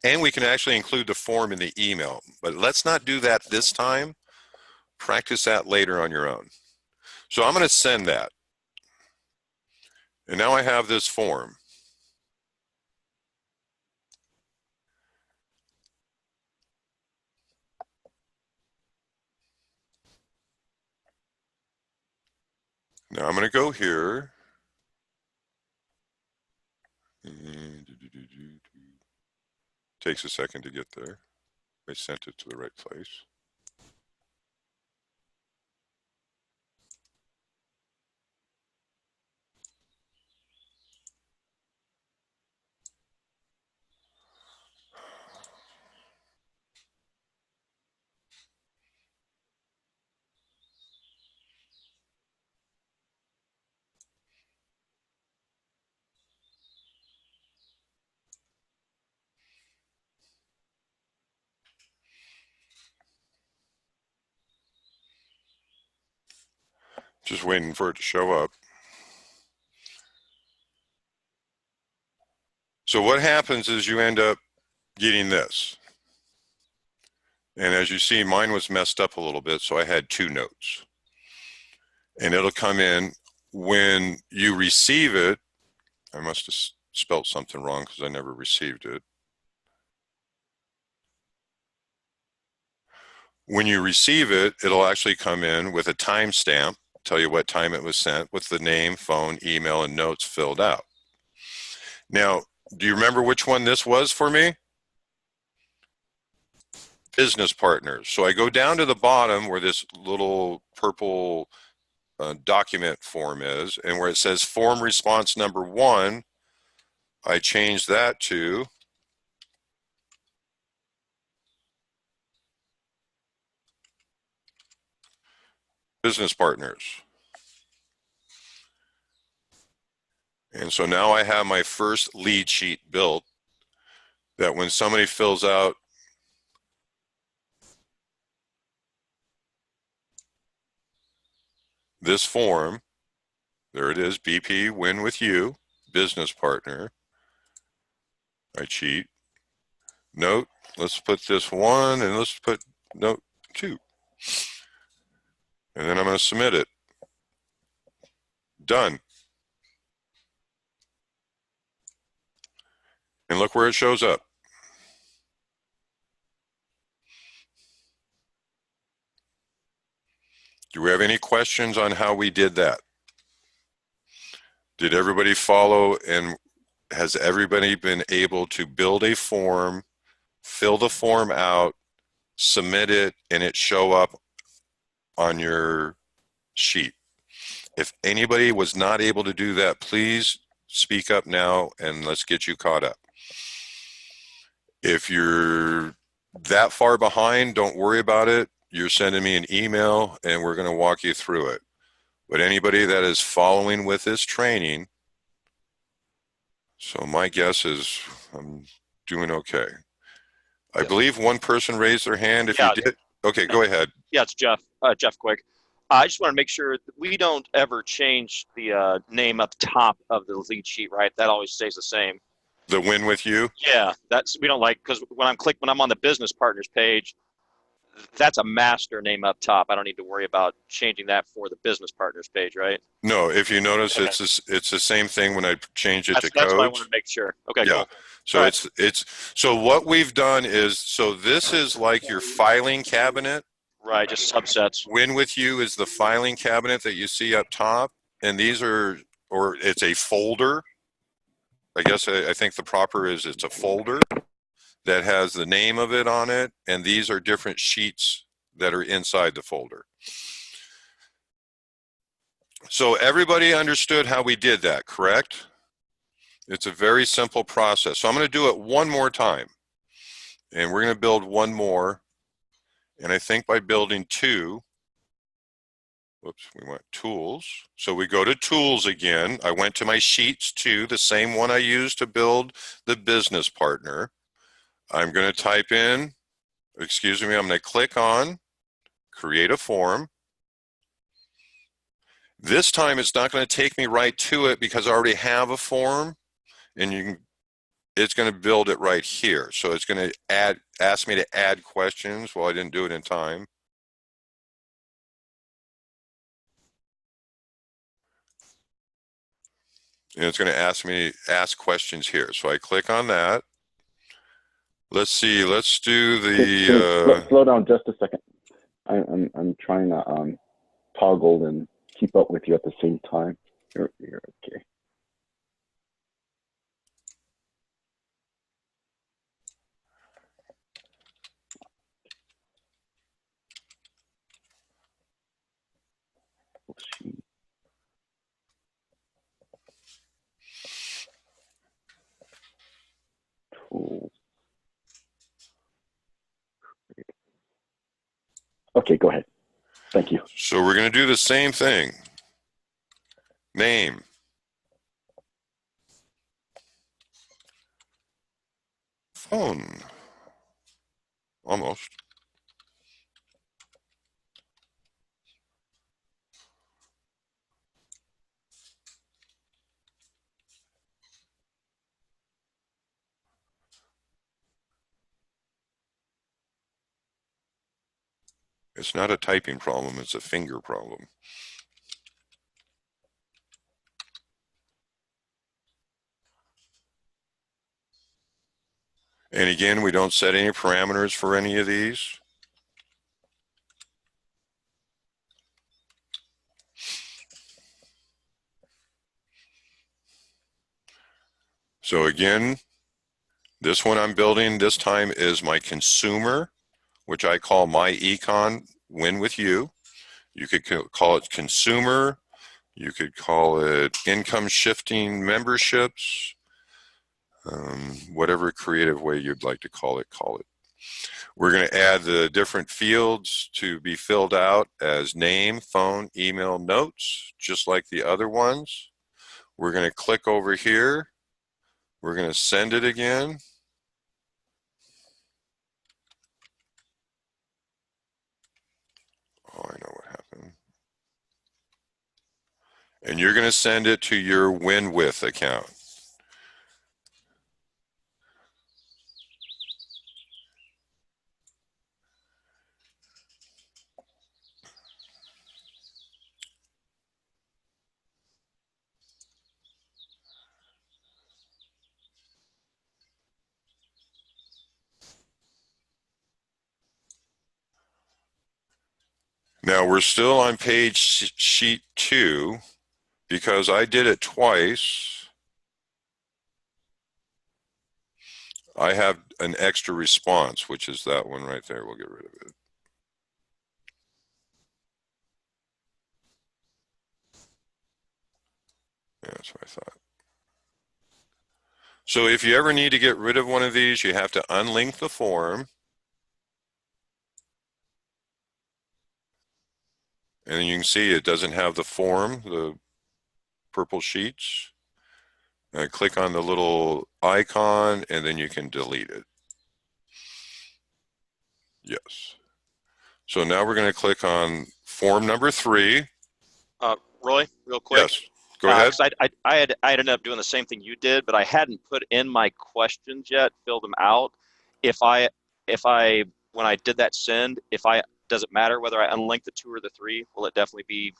And we can actually include the form in the email. But let's not do that this time. Practice that later on your own. So I'm going to send that. And now I have this form. Now I'm going to go here. Takes a second to get there. I sent it to the right place. Just waiting for it to show up. So what happens is you end up getting this. And as you see, mine was messed up a little bit, so I had 2 notes. And it'll come in when you receive it. I must have spelled something wrong because I never received it. When you receive it, it'll actually come in with a timestamp, tell you what time it was sent, with the name, phone, email, and notes filled out. Now, do you remember which one this was for me? Business partners. So I go down to the bottom where this little purple document form is, and where it says form response number 1, I change that to business partners. And so now I have my first lead sheet built that when somebody fills out this form, there it is, BP Win With You, business partner. I cheat. Note, let's put this 1 and let's put note 2. And then I'm going to submit it. Done. And look where it shows up. Do we have any questions on how we did that? Did everybody follow, and has everybody been able to build a form, fill the form out, submit it, and it show up on your sheet? If anybody was not able to do that, please speak up now and let's get you caught up. If you're that far behind, don't worry about it. You're sending me an email and we're going to walk you through it. But anybody that is following with this training, so my guess is I'm doing okay. I believe one person raised their hand. If Yeah. you did, okay, go ahead. Yeah, it's Jeff. Jeff Quick. I just want to make sure that we don't ever change the name up top of the lead sheet, right? That always stays the same. The win with you. Yeah, that's we don't like, because when I'm on the business partners page, that's a master name up top. I don't need to worry about changing that for the business partners page, right? No, if you notice, Okay. it's the same thing when I change it to That's what I codes. want to make sure. Okay, Yeah. cool. So All right. it's so what we've done is, so this is like your filing cabinet. Right, just subsets. Win with you is the filing cabinet that you see up top, and these are, or it's a folder. I guess I think the proper is it's a folder that has the name of it on it, and these are different sheets that are inside the folder. So everybody understood how we did that, correct? It's a very simple process. So I'm going to do it one more time, and we're going to build one more. And I think by building two, whoops, we went tools. So we go to tools again. I went to my sheets too, the same one I used to build the business partner. I'm going to type in, excuse me, I'm going to click on create a form. This time it's not going to take me right to it because I already have a form, and it's going to build it right here. So it's going to ask me to add questions. Well, I didn't do it in time. And it's going to ask me ask questions here. So I click on that. Let's see. Let's do the. Slow down just a second. I'm trying to toggle and keep up with you at the same time. You're okay. Tools. Okay, go ahead. Thank you. So we're going to do the same thing. Name. Phone. Almost. It's not a typing problem, it's a finger problem. And again, we don't set any parameters for any of these. So again, this one I'm building this time is my consumer, which I call my econ win with you. You could call it consumer. You could call it income shifting memberships. Whatever creative way you'd like to call it, call it. We're going to add the different fields to be filled out as name, phone, email, notes, just like the other ones. We're going to click over here. We're going to send it again. Oh, I know what happened. And you're going to send it to your Win With account. Now we're still on page sheet 2 because I did it twice. I have an extra response, which is that one right there. We'll get rid of it. Yeah, that's what I thought. So if you ever need to get rid of one of these, you have to unlink the form. And you can see it doesn't have the form, the purple sheets. Click on the little icon and then you can delete it. Yes. So now we're going to click on form number 3. Roy, real quick. Yes. Go ahead. 'Cause I ended up doing the same thing you did, but I hadn't put in my questions yet, filled them out. When I did that send, does it matter whether I unlink the 2 or the 3? Will it definitely be?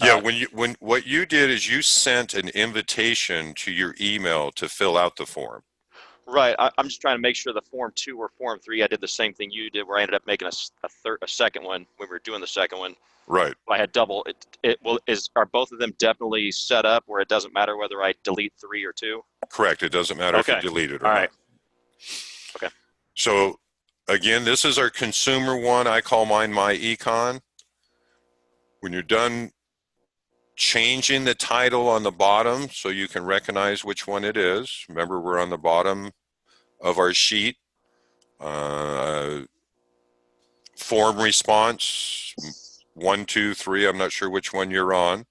Yeah, what you did is you sent an invitation to your email to fill out the form. Right. I'm just trying to make sure the form 2 or form 3, I did the same thing you did, where I ended up making a second one when we were doing the second one. Right. I had double. Are both of them definitely set up where it doesn't matter whether I delete 3 or 2? Correct. It doesn't matter if you delete it or not. All right. Okay. So again, this is our consumer one. I call mine My Econ. When you're done changing the title on the bottom so you can recognize which one it is. Remember, we're on the bottom of our sheet. Form response 1, 2, 3. I'm not sure which one you're on.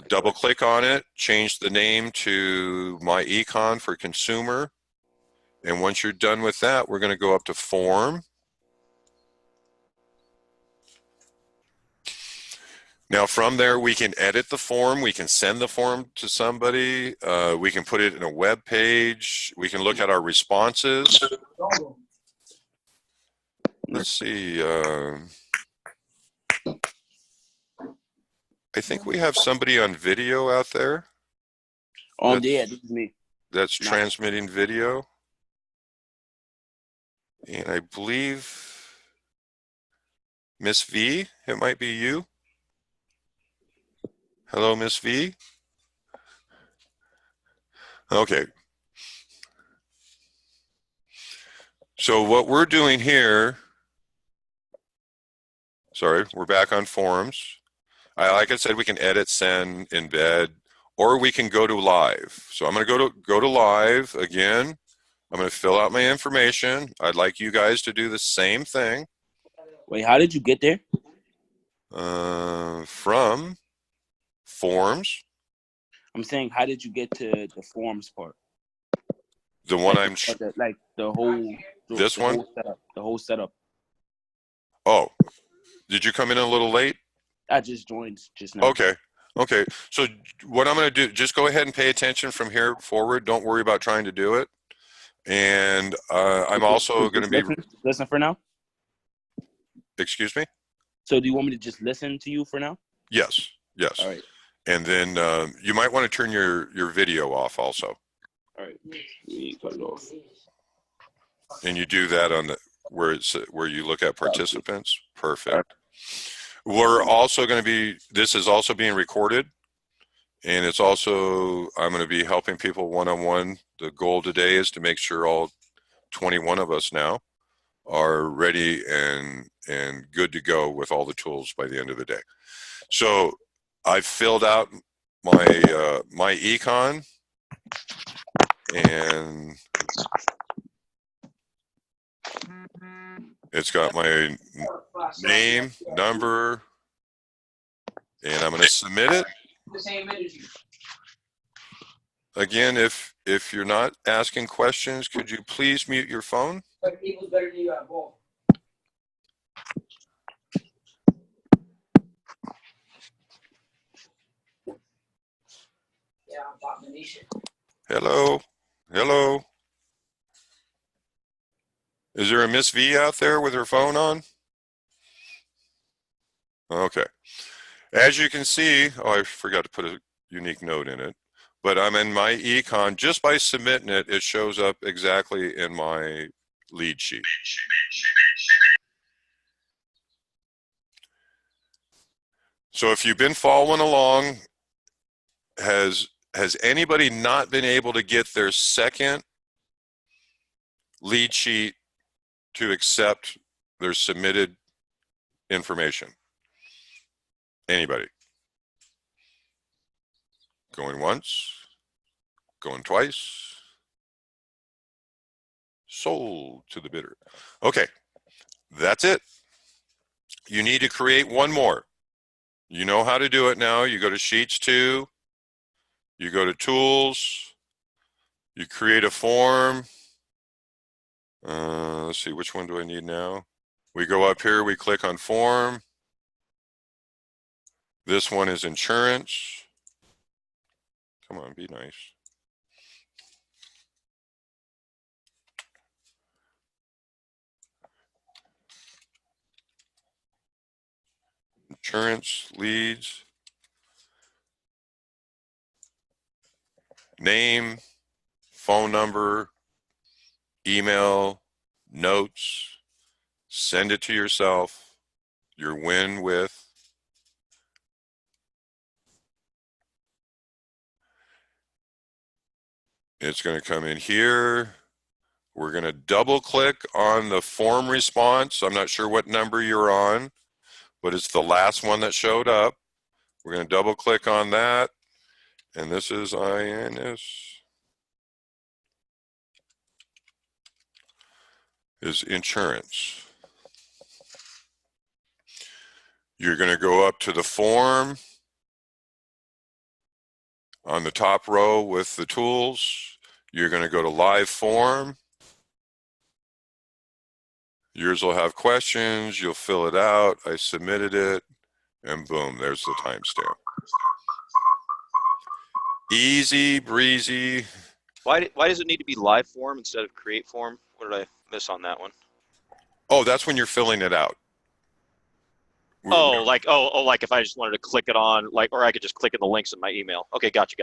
Double click on it, change the name to My Econ for consumer. And once you're done with that, we're going to go up to form. Now from there, we can edit the form. We can send the form to somebody. We can put it in a web page. We can look at our responses. Let's see. I think we have somebody on video out there. Yeah, this is me. That's transmitting video. And I believe Miss V, it might be you. Hello, Miss V. Okay. So what we're doing here, sorry, we're back on forms. Like I said, we can edit, send, embed, or we can go to live. So I'm going to go to live again. I'm going to fill out my information. I'd like you guys to do the same thing. Wait, how did you get there? From forms. I'm saying, how did you get to the forms part? The one the whole setup. Oh, did you come in a little late? I just joined just now. Okay. So what I'm going to do, just go ahead and pay attention from here forward. Don't worry about trying to do it. And I'm also going to be listen for now. Excuse me? So do you want me to just listen to you for now? Yes. All right. And then you might want to turn your video off also. All right. Let me cut it off. And you do that on the where you look at participants. Perfect. We're also going to be, this is also being recorded, and it's also, I'm going to be helping people one-on-one. The goal today is to make sure all 21 of us now are ready and good to go with all the tools by the end of the day. So I've filled out my My Econ, and it's got my name, number, and I'm going to submit it. Again, if you're not asking questions, could you please mute your phone? Hello. Is there a Miss V out there with her phone on? Okay. As you can see, I forgot to put a unique note in it, but I'm in My Econ. Just by submitting it, it shows up exactly in my lead sheet. So if you've been following along, has anybody not been able to get their second lead sheet to accept their submitted information? Anybody? Going once, going twice, sold to the bidder. Okay, that's it. You need to create one more. You know how to do it now. You go to Sheets 2, you go to Tools, you create a form. Let's see, which one do I need now? We go up here, we click on Form. This one is Insurance. Come on, be nice. Insurance, leads, name, phone number, email, notes, send it to yourself, your win with. It's going to come in here. We're going to double click on the form response. I'm not sure what number you're on, but it's the last one that showed up. We're going to double click on that. And this is INS. Is insurance. You're going to go up to the form on the top row with the tools. You're going to go to live form. Yours will have questions. You'll fill it out. I submitted it, and boom, there's the timestamp. Easy breezy. Why does it need to be live form instead of create form? What did I miss on that one? Oh, that's when you're filling it out. Oh, like like if I just wanted to click it on, like, or I could just click in the links in my email. Okay, gotcha.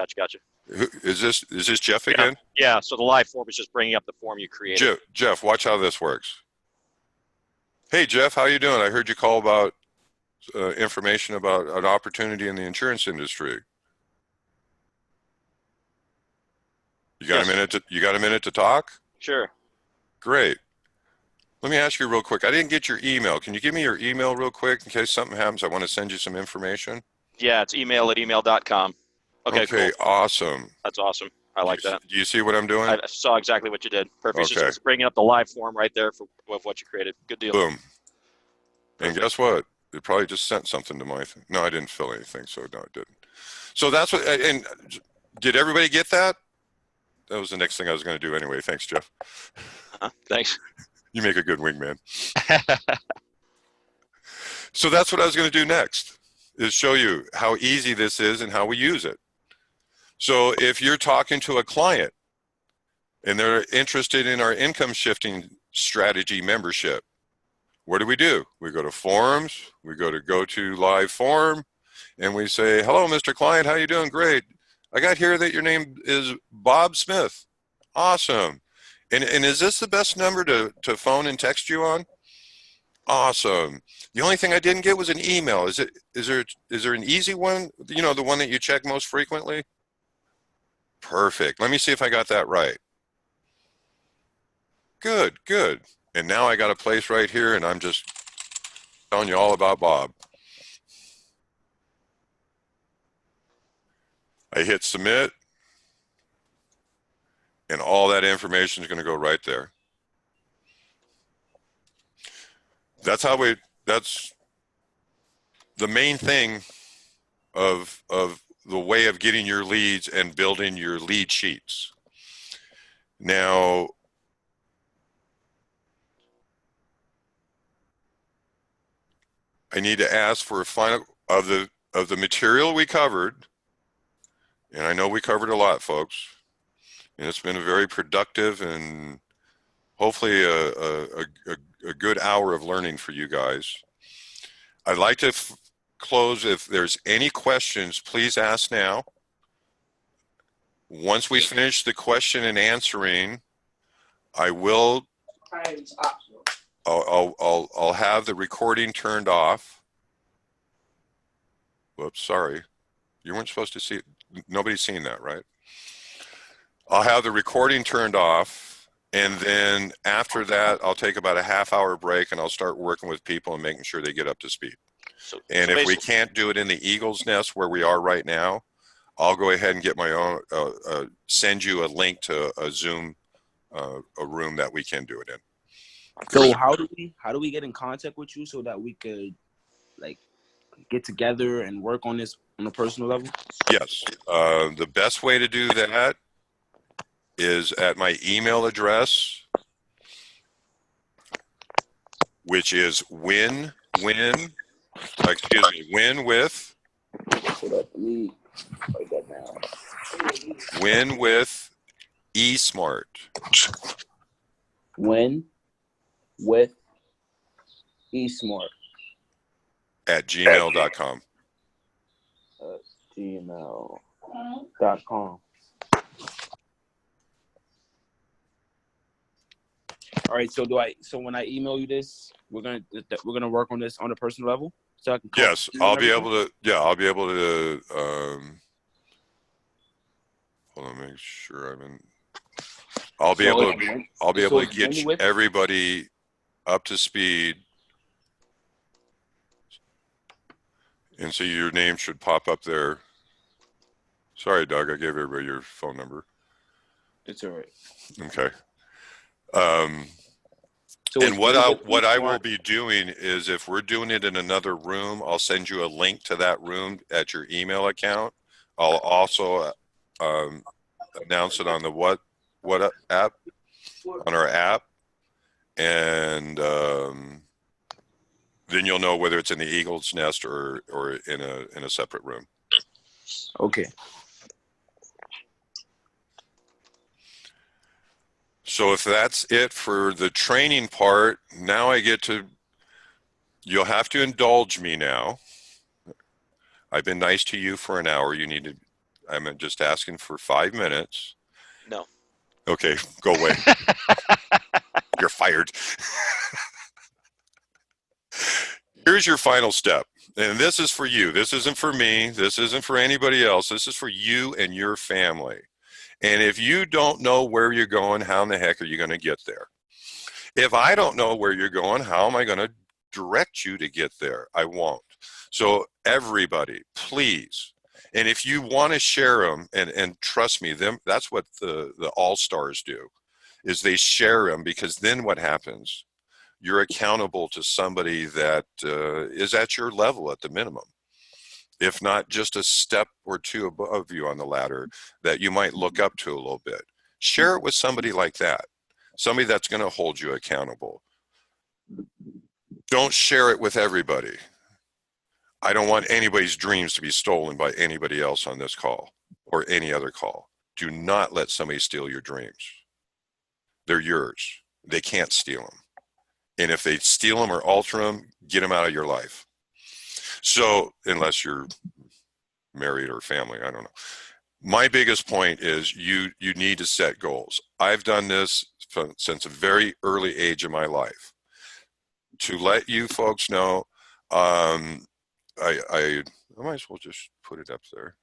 Is this Jeff again? Yeah. So the live form is just bringing up the form you created. Jeff, watch how this works. Hey, Jeff, how you doing? I heard you call about information about an opportunity in the insurance industry. You got a minute to talk? Sure. Great. Let me ask you real quick. I didn't get your email. Can you give me your email real quick in case something happens? I want to send you some information. Yeah, it's email@email.com. Okay, cool. Awesome. That's awesome. I like that. Do you see what I'm doing? I saw exactly what you did. Perfect. Okay. Just bringing up the live form right there for what you created. Good deal. Boom. And guess what? It probably just sent something to my thing. No, I didn't fill anything, so no, it didn't. So that's what, and did everybody get that? That was the next thing I was going to do anyway. Thanks, Jeff. Thanks. You make a good wingman. So that's what I was going to do next, is show you how easy this is and how we use it. So if you're talking to a client and they're interested in our income shifting strategy membership, what do? We go to forums, we go to live form, and we say, hello, Mr. Client, how you doing? Great. I got here that your name is Bob Smith. Awesome. And is this the best number to phone and text you on? Awesome. The only thing I didn't get was an email. Is there an easy one? You know, the one that you check most frequently? Perfect. Let me see if I got that right. Good. And now I got a place right here, and I'm just telling you all about Bob. I hit submit, and all that information is going to go right there. That's the main thing of the way of getting your leads and building your lead sheets. Now, I need to ask for a final of the material we covered, and I know we covered a lot, folks, and it's been a very productive and hopefully a good hour of learning for you guys. I'd like to close. If there's any questions, please ask now. Once we finish the question and answering, I will. I'll have the recording turned off. Whoops, sorry. You weren't supposed to see it. Nobody's seen that, right? I'll have the recording turned off, and then after that, I'll take about a half-hour break, and I'll start working with people and making sure they get up to speed. And if we can't do it in the Eagle's Nest where we are right now, I'll go ahead and get my own, send you a link to a Zoom, a room that we can do it in. So how do we get in contact with you so that we could like get together and work on this on a personal level? Yes. The best way to do that is at my email address, which is win with Hold up, let me write that down. win with eSmart. Win with eSmart At gmail.com. gmail.com. All right. So when I email you this, we're gonna work on this on a personal level. So I can Yes, I'll be able to. Yeah, I'll be able to. Hold on, make sure I'm in. I'll be able to get everybody up to speed. And so your name should pop up there. Sorry, Doug, I gave everybody your phone number. It's all right. Okay. So and what I will be doing is if we're doing it in another room, I'll send you a link to that room at your email account. I'll also announce it on the what app, on our app. And then you'll know whether it's in the Eagle's Nest or in a separate room. Okay. So if that's it for the training part, now you'll have to indulge me now. I've been nice to you for an hour. I'm just asking for 5 minutes. No. Okay, go away. You're fired. Here's your final step. And this is for you. This isn't for me. This isn't for anybody else. This is for you and your family. And if you don't know where you're going, how in the heck are you going to get there? If I don't know where you're going, how am I going to direct you to get there? I won't. So everybody, please. And if you want to share them, and trust me, that's what the all-stars do, is they share them, because then what happens? You're accountable to somebody that is at your level at the minimum, if not just a step or two above you on the ladder that you might look up to a little bit. Share it with somebody like that, somebody that's going to hold you accountable. Don't share it with everybody. I don't want anybody's dreams to be stolen by anybody else on this call or any other call. Do not let somebody steal your dreams. They're yours. They can't steal them. And if they steal them or alter them, get them out of your life. So, unless you're married or family, I don't know. My biggest point is you need to set goals. I've done this since a very early age of my life. To let you folks know, I might as well just put it up there.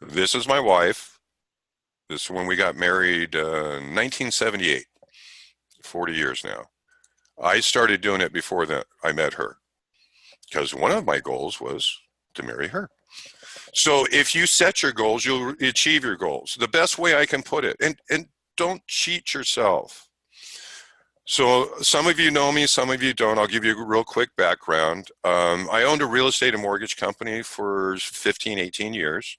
This is my wife. This is when we got married in 1978, 40 years now. I started doing it before that I met her, because one of my goals was to marry her. So if you set your goals, you'll achieve your goals. The best way I can put it, and don't cheat yourself. So some of you know me, some of you don't. I'll give you a real quick background. I owned a real estate and mortgage company for 15, 18 years.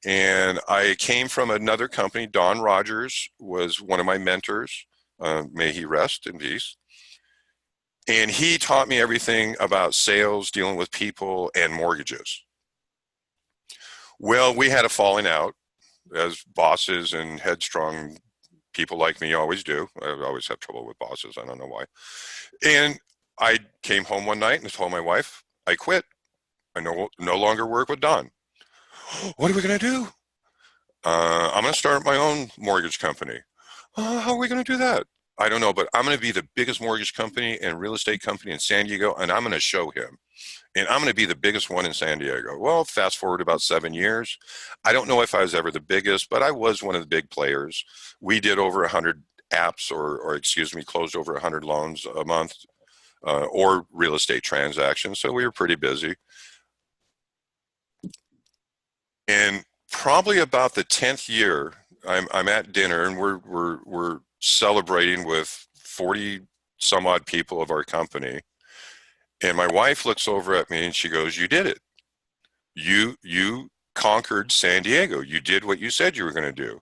And I came from another company. Don Rogers was one of my mentors. May he rest in peace. And he taught me everything about sales, dealing with people, and mortgages. Well, we had a falling out, as bosses and headstrong people like me always do. I always have trouble with bosses. I don't know why. And I came home one night and told my wife, I quit. I no longer work with Don. What are we going to do? I'm going to start my own mortgage company. How are we going to do that? I don't know, but I'm going to be the biggest mortgage company and real estate company in San Diego, and I'm going to show him. And I'm going to be the biggest one in San Diego. Well, fast forward about 7 years. I don't know if I was ever the biggest, but I was one of the big players. We did over 100 apps, or excuse me, closed over 100 loans a month, or real estate transactions. So we were pretty busy. And probably about the 10th year, I'm at dinner, and we're celebrating with 40 some odd people of our company. And my wife looks over at me and she goes, "You did it. You conquered San Diego. You did what you said you were going to do."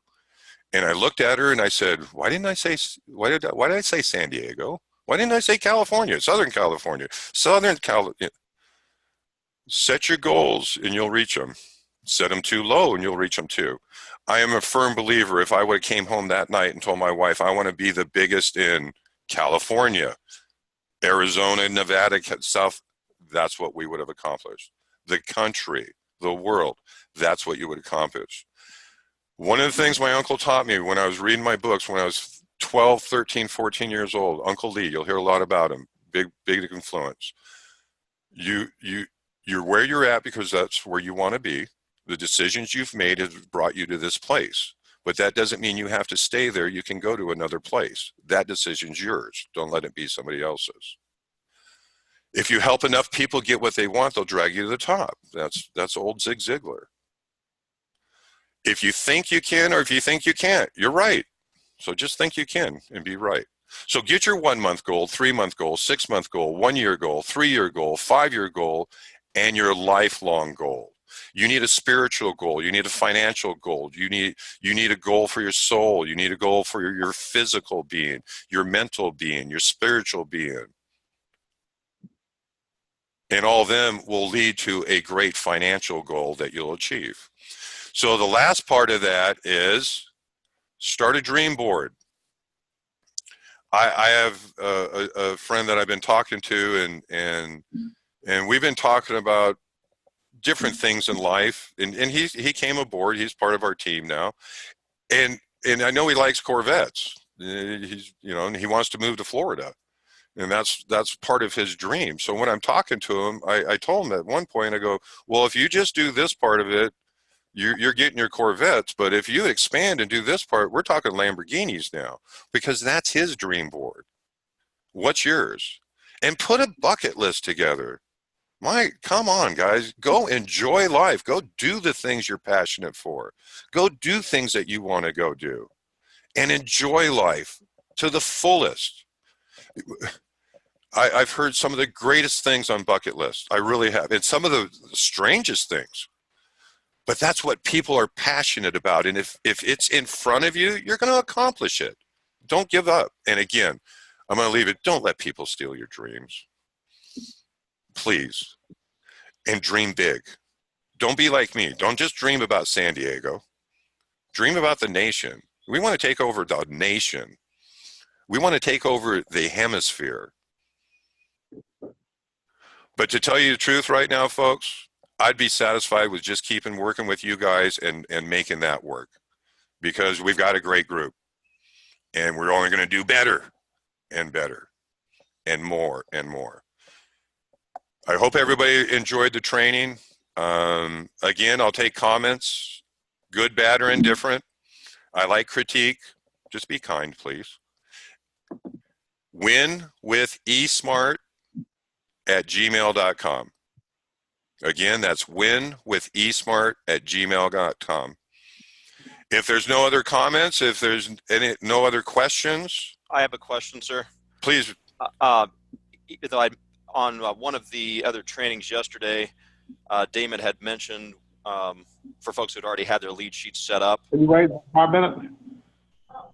And I looked at her and I said, why did I say San Diego? Why didn't I say California, Southern California, Southern California? Set your goals and you'll reach them. Set them too low and you'll reach them too. I am a firm believer, if I would have came home that night and told my wife, I want to be the biggest in California, Arizona, Nevada, South, that's what we would have accomplished. The country, the world, that's what you would accomplish. One of the things my uncle taught me when I was reading my books when I was 12, 13, 14 years old, Uncle Lee, you'll hear a lot about him, big influence. You're where you're at because that's where you want to be. The decisions you've made have brought you to this place. But that doesn't mean you have to stay there. You can go to another place. That decision's yours. Don't let it be somebody else's. If you help enough people get what they want, they'll drag you to the top. That's old Zig Ziglar. If you think you can, or if you think you can't, you're right. So just think you can and be right. So get your 1 month goal, 3 month goal, 6 month goal, 1 year goal, 3 year goal, 5 year goal, and your lifelong goal. You need a spiritual goal. You need a financial goal. You need a goal for your soul. You need a goal for your physical being, your mental being, your spiritual being. And all of them will lead to a great financial goal that you'll achieve. So the last part of that is start a dream board. I have a friend that I've been talking to, and we've been talking about different things in life, and he came aboard. He's part of our team now, and I know he likes Corvettes. He's, you know, and he wants to move to Florida, and that's part of his dream. So when I'm talking to him, I told him at one point, I go, well, if you just do this part of it, you're getting your Corvettes, but if you expand and do this part, we're talking Lamborghinis now, because that's his dream board. What's yours? And put a bucket list together. Come on, guys, go enjoy life. Go do the things you're passionate for. Go do things that you want to go do and enjoy life to the fullest. I've heard some of the greatest things on bucket lists. I really have. And some of the strangest things. But that's what people are passionate about. And if it's in front of you, you're going to accomplish it. Don't give up. And again, I'm going to leave it. Don't let people steal your dreams. Please. And dream big. Don't be like me. Don't just dream about San Diego. Dream about the nation. We want to take over the nation. We want to take over the hemisphere. But to tell you the truth right now, folks, I'd be satisfied with just keeping working with you guys and making that work, because we've got a great group and we're only going to do better and better and more and more. I hope everybody enjoyed the training. Again, I'll take comments, good, bad, or indifferent. I like critique. Just be kind, please. winwithesmart@gmail.com. Again, that's winwithesmart@gmail.com. If there's no other comments, if there's no other questions. I have a question, sir. Please. On one of the other trainings yesterday, Damon had mentioned for folks who'd already had their lead sheets set up. Can you wait 5 minutes?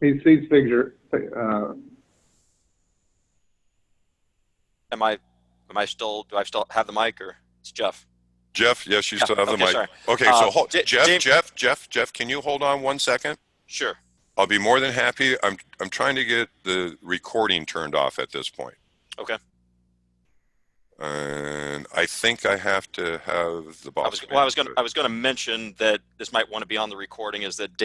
He sees figure. Do I still have the mic, or it's Jeff? Jeff, yes, you still have the mic. Sorry. Okay, so Jeff, can you hold on 1 second? Sure. I'll be more than happy. I'm trying to get the recording turned off at this point. Okay. And I think I have to have the boss. I was going to mention that this might want to be on the recording, is that Dave